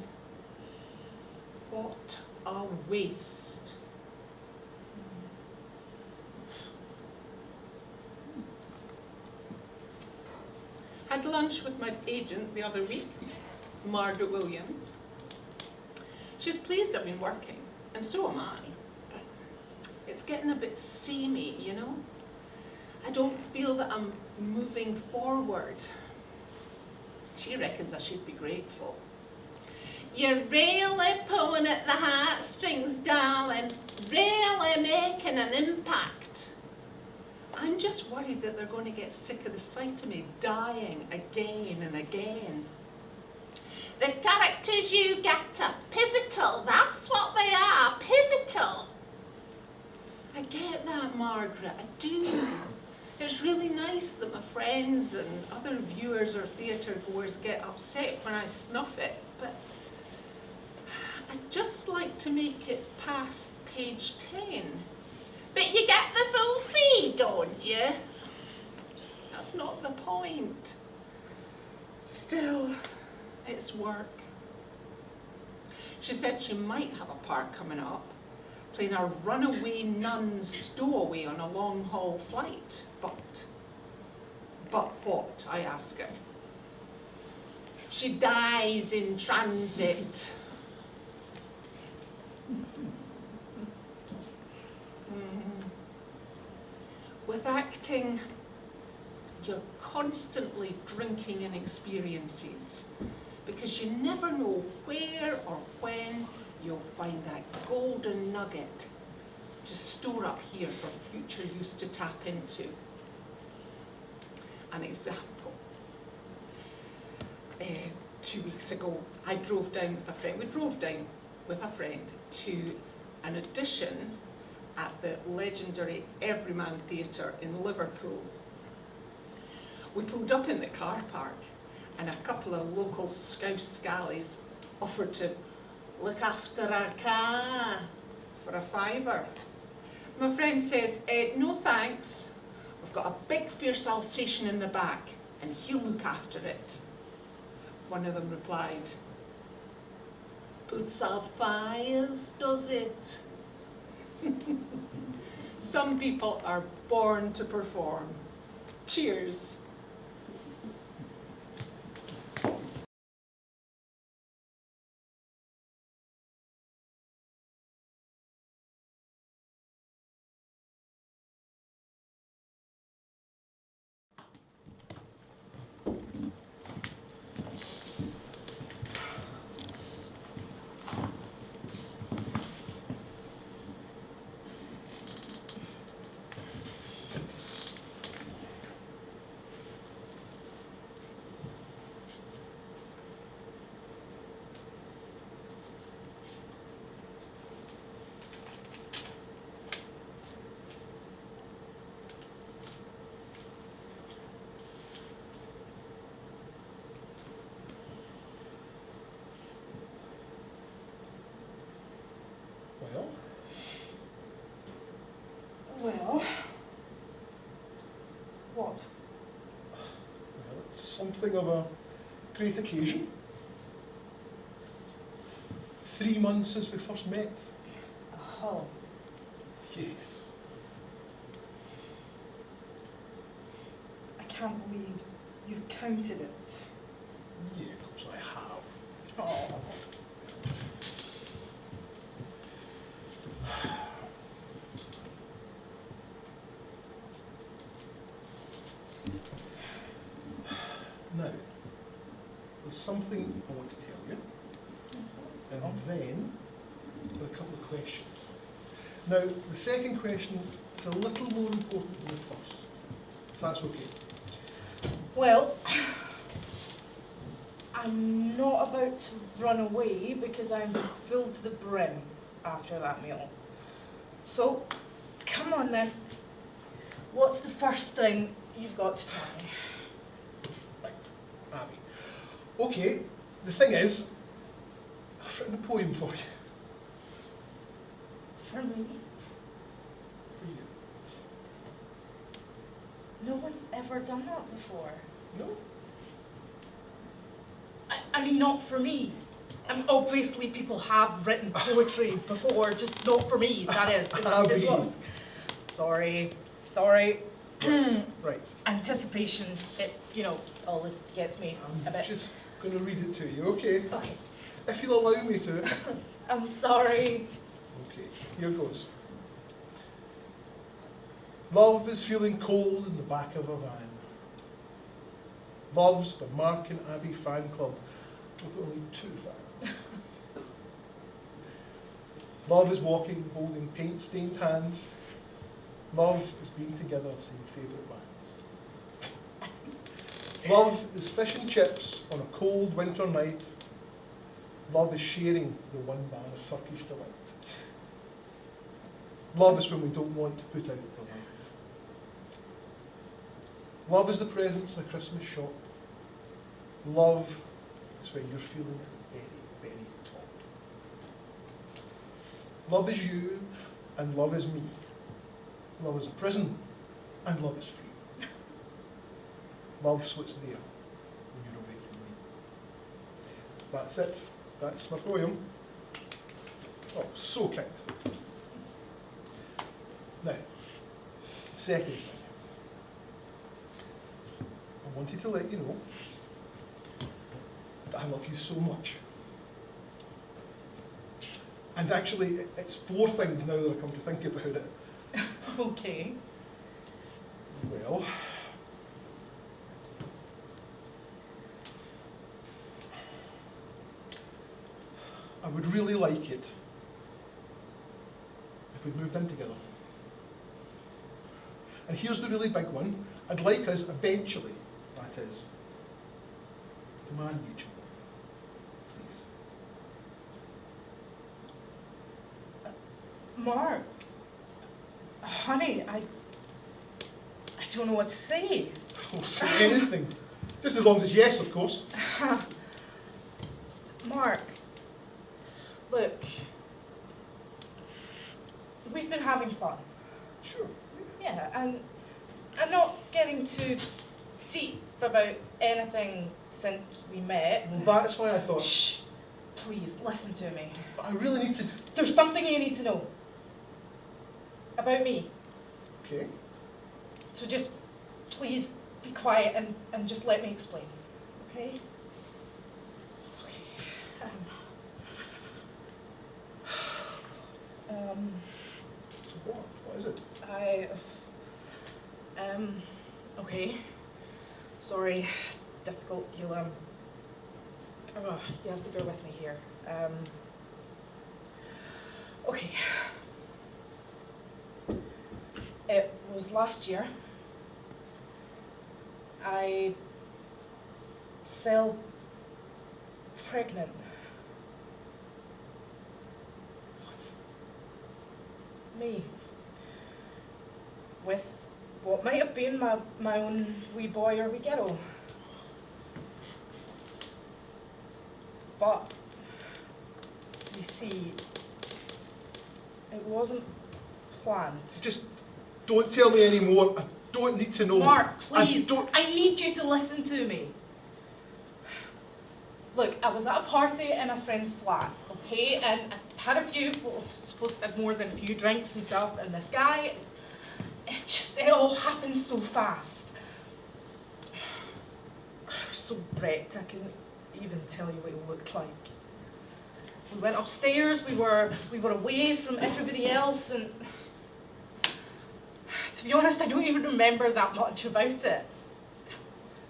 S5: what a waste. Had lunch with my agent the other week, Margaret Williams. She's pleased I've been working, and so am I, but it's getting a bit samey, you know? I don't feel that I'm moving forward. She reckons I should be grateful. You're really pulling at the heartstrings, darling, really making an impact. I'm just worried that they're going to get sick of the sight of me dying again and again. The characters you get are pivotal, that's what they are, pivotal. I get that, Margaret, I do. It's really nice that my friends and other viewers or theatre goers get upset when I snuff it, but I'd just like to make it past page 10. But you get the full fee, don't you? That's not the point. Still, it's work. She said she might have a part coming up, playing a runaway nun stowaway on a long-haul flight. But what, I ask her. She dies in transit. With acting, you're constantly drinking in experiences. because you never know where or when you'll find that golden nugget to store up here for future use to tap into. An example. 2 weeks ago, I drove down with a friend. We drove down with a friend to an audition at the legendary Everyman Theatre in Liverpool. We pulled up in the car park and a couple of local Scouse scallies offered to look after our car for a £5. My friend says, no thanks, we've got a big fierce Alsatian in the back and he'll look after it. One of them replied, puts out fires, does it? Some people are born to perform. Cheers.
S11: Well, what?
S12: Well, it's something of a great occasion. 3 months since we first met.
S11: Oh.
S12: Yes.
S11: I can't believe you've counted it.
S12: Yeah, of course I have.
S11: Oh.
S12: Now, there's something I want to tell you, and then there are a couple of questions. Now, the second question is a little more important than the first, if that's okay.
S11: Well, I'm not about to run away because I'm full to the brim after that meal. So, come on then. What's the first thing you've got to tell me?
S12: Right, Abby. Okay, the thing is, I've written a poem for you.
S11: For me?
S12: For you.
S11: No one's ever done that before.
S12: No?
S11: I mean, not for me. I mean, obviously people have written poetry before, just not for me, that is.
S12: Abby.
S11: Sorry.
S12: Right, right.
S11: Anticipation, it, always gets me a
S12: I'm
S11: bit.
S12: just going to read it to you, okay?
S11: Okay.
S12: If you'll allow me to.
S11: I'm sorry.
S12: Okay, here goes. Love is feeling cold in the back of a van. Love's the Mark and Abby fan club with only 2 fans. Love is walking, holding paint-stained hands. Love is being together, seeing favourite bands. Love is fish and chips on a cold winter night. Love is sharing the one bar of Turkish delight. Love is when we don't want to put out the light. Love is the presents in a Christmas shop. Love is when you're feeling at the very, very top. Love is you, and love is me. Love is a prison, and love is free. Love's what's there when you're away from me. That's it. That's my poem. Oh, so kind. Now, second thing. I wanted to let you know that I love you so much. And actually, it's 4 things now that I come to think about it.
S11: Okay.
S12: Well, I would really like it if we moved in together. And here's the really big one. I'd like us eventually, that is, to marry each other. Please.
S11: Mark, honey, I don't know what to say.
S12: Oh, say anything. Just as long as it's yes, of course.
S11: Mark, look, we've been having fun.
S12: Sure.
S11: Yeah, and I'm not getting too deep about anything since we met.
S12: Well, that's why I thought...
S11: Shh! Please, listen to me.
S12: But I really need to...
S11: There's something you need to know. About me.
S12: Okay.
S11: So just, please, be quiet and just let me explain. Okay?
S12: So what? What is it?
S11: Okay. Sorry, difficult. You have to bear with me here. Okay. It was last year. I fell pregnant. Me. With what might have been my own wee boy or wee girl. But, you see, it wasn't planned.
S12: Just don't tell me any more. I don't need to know.
S11: Mark, please, I need you to listen to me. Look, I was at a party in a friend's flat, okay, and I had a few, well, I suppose I had more than a few drinks and stuff, and this guy, it all happened so fast. I was so wrecked, I couldn't even tell you what it looked like. We went upstairs, we were away from everybody else, and to be honest, I don't even remember that much about it.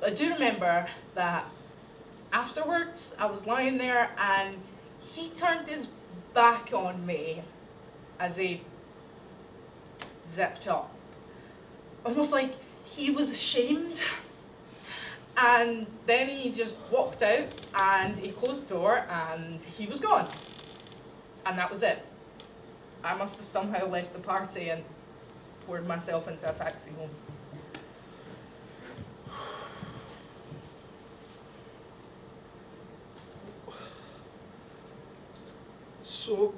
S11: But I do remember that afterwards, I was lying there and he turned his back on me as he zipped up. Almost like he was ashamed. And then he just walked out and he closed the door and he was gone. And that was it. I must have somehow left the party and poured myself into a taxi home.
S12: So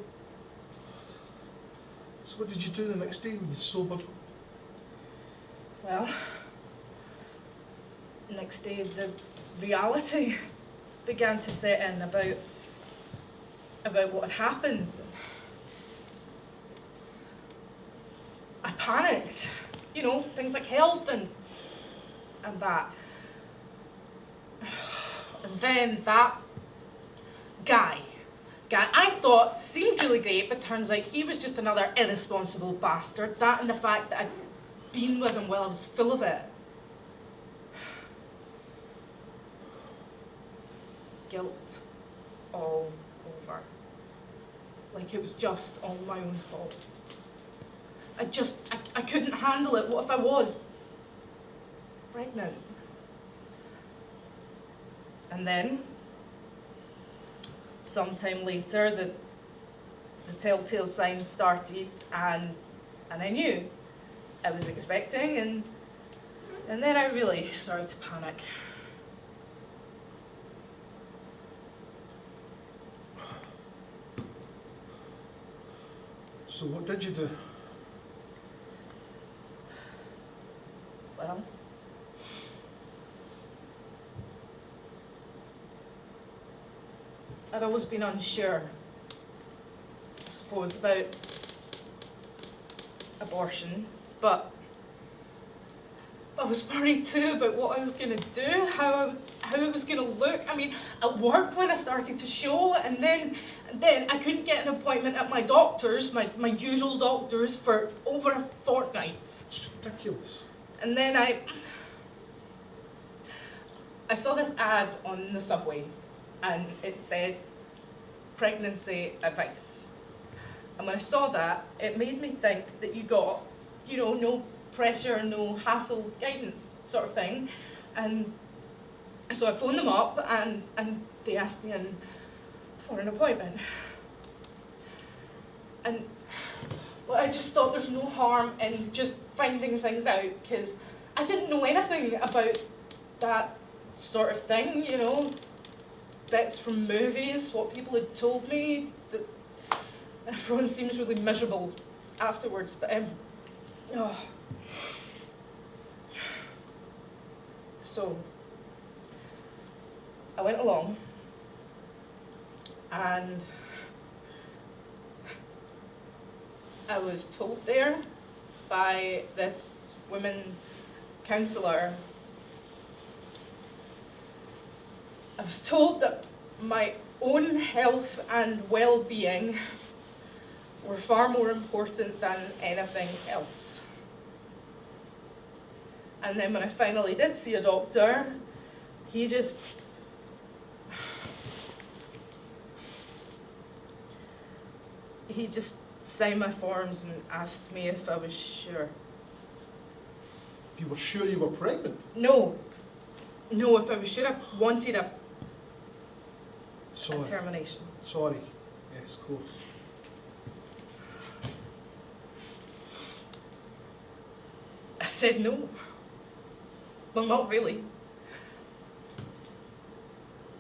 S12: what did you do the next day when you sobered?
S11: Well, next day the reality began to set in about what had happened. I panicked, you know, things like health and that. And then that guy I thought seemed really great, but turns out he was just another irresponsible bastard. That and the fact that I'd been with him while I was full of it. Guilt all over. Like it was just all my own fault. I couldn't handle it. What if I was pregnant? And then, sometime later, the telltale signs started, and I knew I was expecting, and then I really started to panic.
S12: So what did you do?
S11: Well, I've always been unsure, I suppose, about abortion, but I was worried too about what I was going to do, how it was going to look. I mean, at work when I started to show, and then I couldn't get an appointment at my doctor's, my usual doctor's, for over a fortnight.
S12: It's ridiculous.
S11: And then I saw this ad on the subway, and it said, pregnancy advice. And when I saw that, it made me think that you got, you know, no pressure, no hassle guidance sort of thing. And so I phoned them up and they asked me in for an appointment. And well, I just thought there's no harm in just finding things out, because I didn't know anything about that sort of thing, you know, bits from movies, what people had told me, that everyone seems really miserable afterwards, but oh. So I went along and I was told there by this woman counsellor, I was told that my own health and well-being were far more important than anything else. And then when I finally did see a doctor, he just signed my forms and asked me if I was sure.
S12: You were sure you were pregnant?
S11: No, if I was sure I wanted a
S12: Sorry.
S11: termination.
S12: Sorry. Yes, of course.
S11: I said no. Well, not really.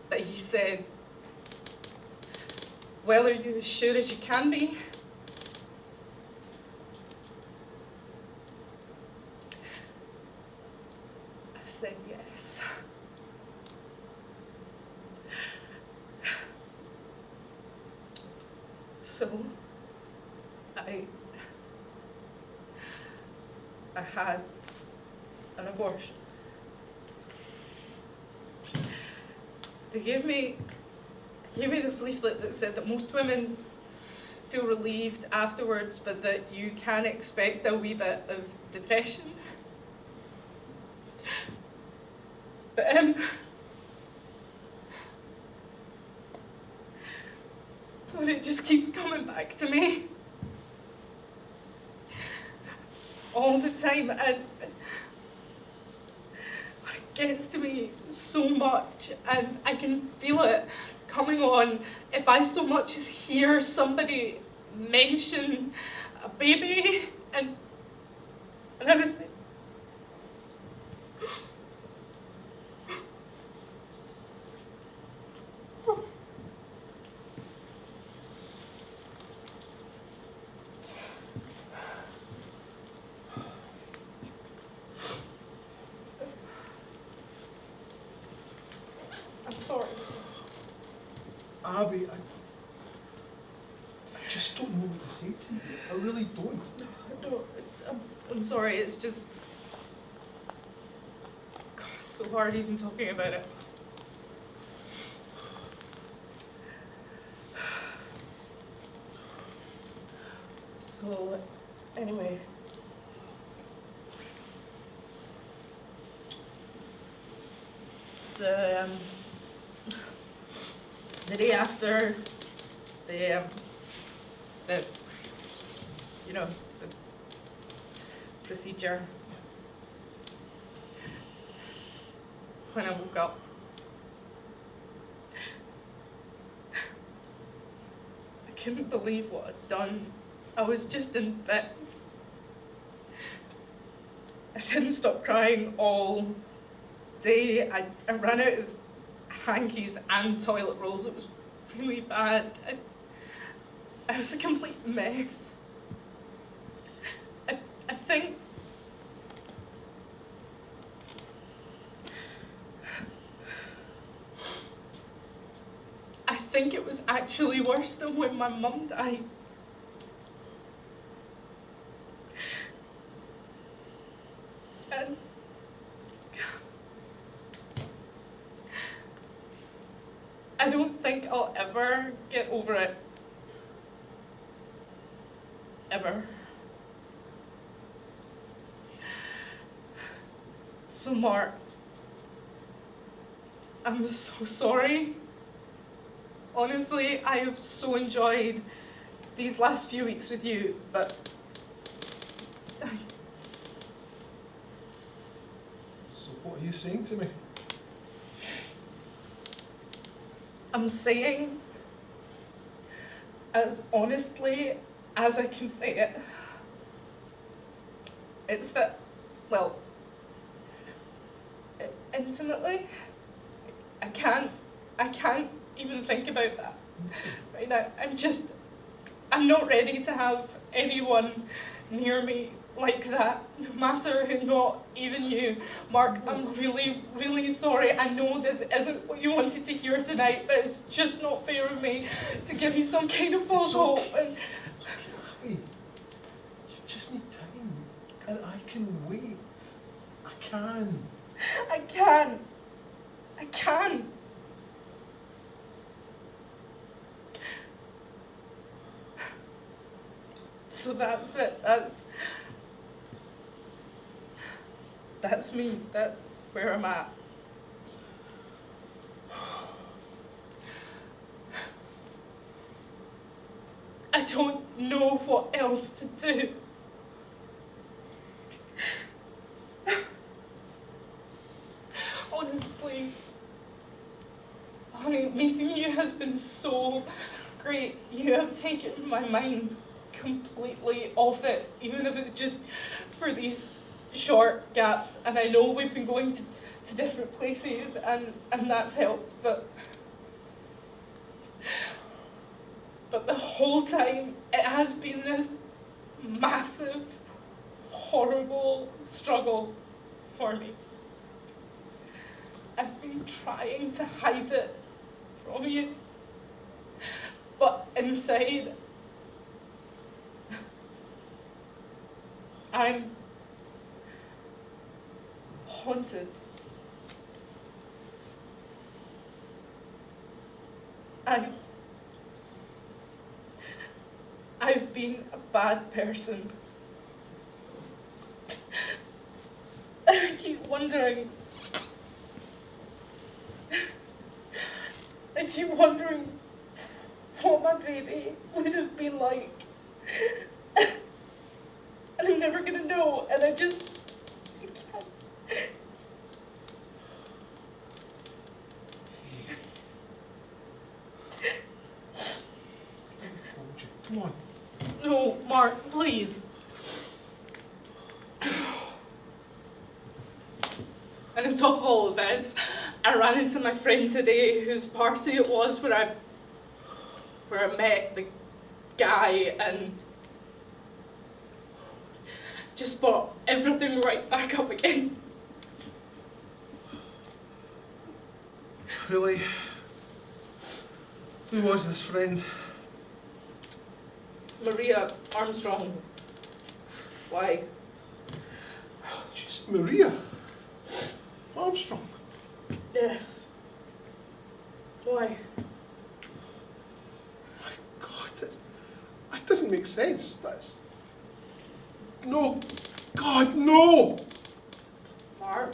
S11: But he said, well, are you as sure as you can be? I said yes. So, I had an abortion. They gave me this leaflet that said that most women feel relieved afterwards, but that you can expect a wee bit of depression. But but it just keeps coming back to me all the time, and it gets to me so much, and I can feel it coming on if I so much as hear somebody mention a baby, and I was like,
S12: Abby, I just don't know what to say to you. I really don't.
S11: I'm sorry, it's just, God, it's so hard even talking about it. So, anyway. The day after the procedure, when I woke up, I couldn't believe what I'd done. I was just in bits. I didn't stop crying all day. I ran out of hankies and toilet rolls. It was really bad. I was a complete mess. I think it was actually worse than when my mum died. And I don't think I'll ever get over it. Ever. So Mark, I'm so sorry. honestly, I have so enjoyed these last few weeks with you, but
S12: So what are you saying to me?
S11: I'm saying, as honestly as I can say it, it's that, well, intimately, I can't even think about that right now. I'm not ready to have anyone near me like that, no matter who, not even you. Mark, I'm really, really sorry. I know this isn't what you wanted to hear tonight, but it's just not fair of me to give you some kind of false hope. And
S12: Hey, you just need time, and I can wait. I can.
S11: I can. I can. So that's it. That's me. That's where I'm at. I don't know what else to do. Honestly, honey, meeting you has been so great. You have taken my mind completely off it, even if it's just for these short gaps. And I know we've been going to different places, and that's helped, but the whole time it has been this massive, horrible struggle for me. I've been trying to hide it from you, but inside, I'm haunted. I've been a bad person. I keep wondering what my baby would have been like. And I'm never gonna know, and I can't.
S12: Come on.
S11: No, Mark, please. And on top of all of this, I ran into my friend today whose party it was where I met the guy and just brought everything right back up again.
S12: Really? Who was this friend?
S11: Maria Armstrong. Why?
S12: She's Maria Armstrong.
S11: Yes. Why?
S12: My God, that doesn't make sense. No, God, no!
S11: Mark,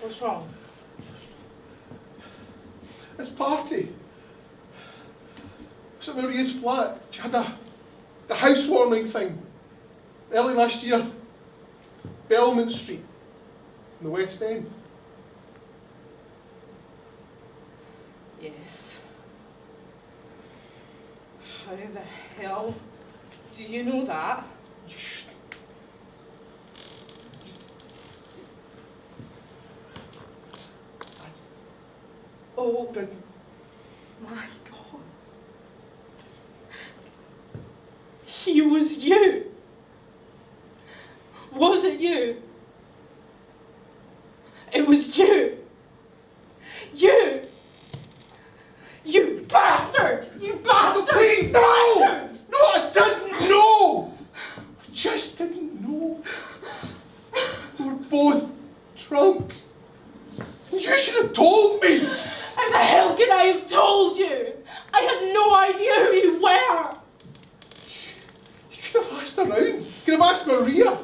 S11: what's wrong?
S12: This party. It was at Maria's flat. She had a housewarming thing early last year. Belmont Street in the West End.
S11: Yes. How the hell do you know that?
S12: Shh.
S11: Oh,
S12: Didn't.
S11: my God. He was you. Was it you? It was you. You. You bastard! You bastard!
S12: Please,
S11: You
S12: no!
S11: bastard!
S12: No, I didn't know! I just didn't know. We were both drunk. You should have told me!
S11: How the hell could I have told you? I had no idea who you were!
S12: You could have asked around. You could have asked Maria.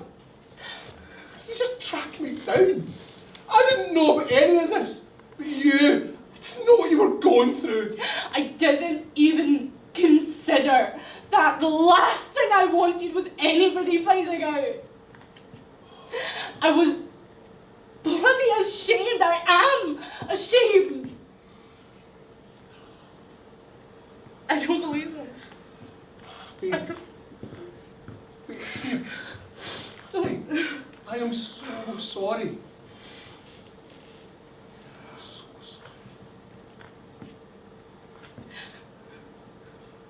S12: You just tracked me down. I didn't know about any of this. But you, I didn't know what you were going through.
S8: I didn't even consider that the last thing I wanted was anybody finding out. I was bloody ashamed. I am ashamed. I don't believe this. I don't.
S12: I am so sorry. So sorry.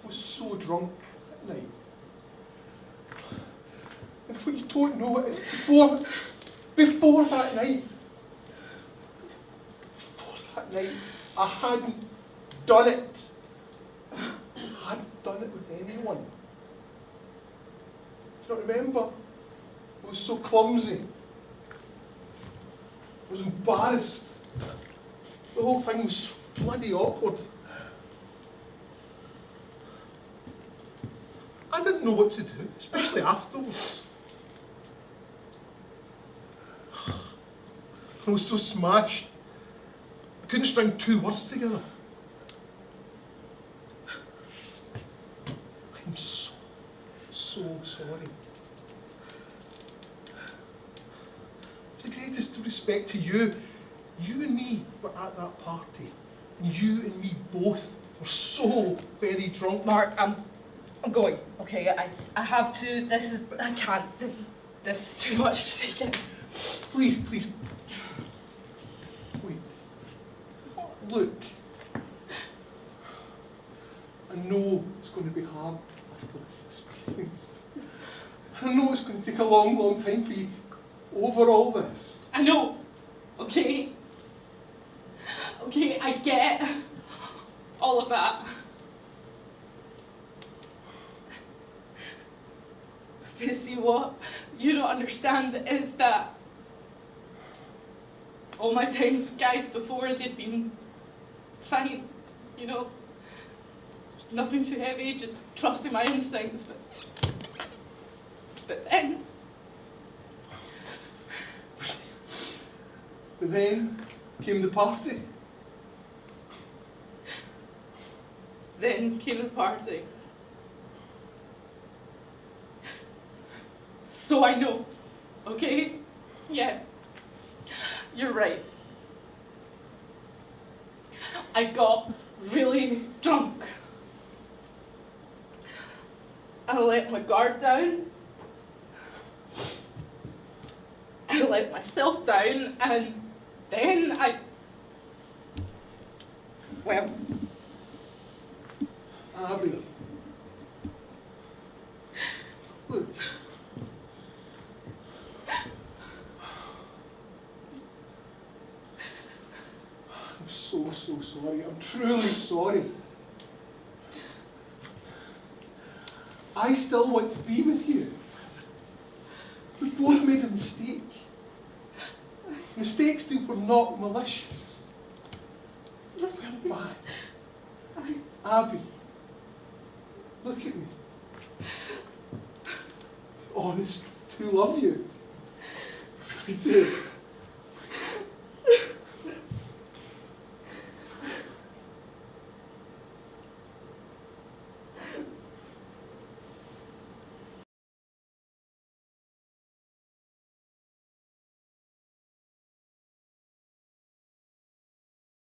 S12: I was so drunk that night. And what you don't know is before that night, I hadn't done it. I hadn't done it with anyone. Do you not remember? I was so clumsy. I was embarrassed. The whole thing was so bloody awkward. I didn't know what to do, especially afterwards. I was so smashed. I couldn't string 2 words together. I'm so sorry. With the greatest respect to you, you and me were at that party, and you and me both were so very drunk.
S11: Mark, I'm going, okay? I have to, I can't, this is too much to take in.
S12: Please. Wait. Look. I know it's going to be hard after this experience. I know it's going to take a long time for you to get over all this.
S8: I know, okay? Okay, I get all of that. But see, what you don't understand is that all my times with guys before, they'd been fine, you know? Nothing too heavy, just trusting my instincts, but then...
S12: But then came the party.
S8: Then came the party. So I know, okay? Yeah, you're right. I got really drunk. I let my guard down. I let myself down, and then well...
S12: Abby. Look. I'm so sorry. I'm truly sorry. I still want to be with you. We both made a mistake. Mistakes that were not malicious. We're bad. Abby, look at me. Honest, I do love you. I really do.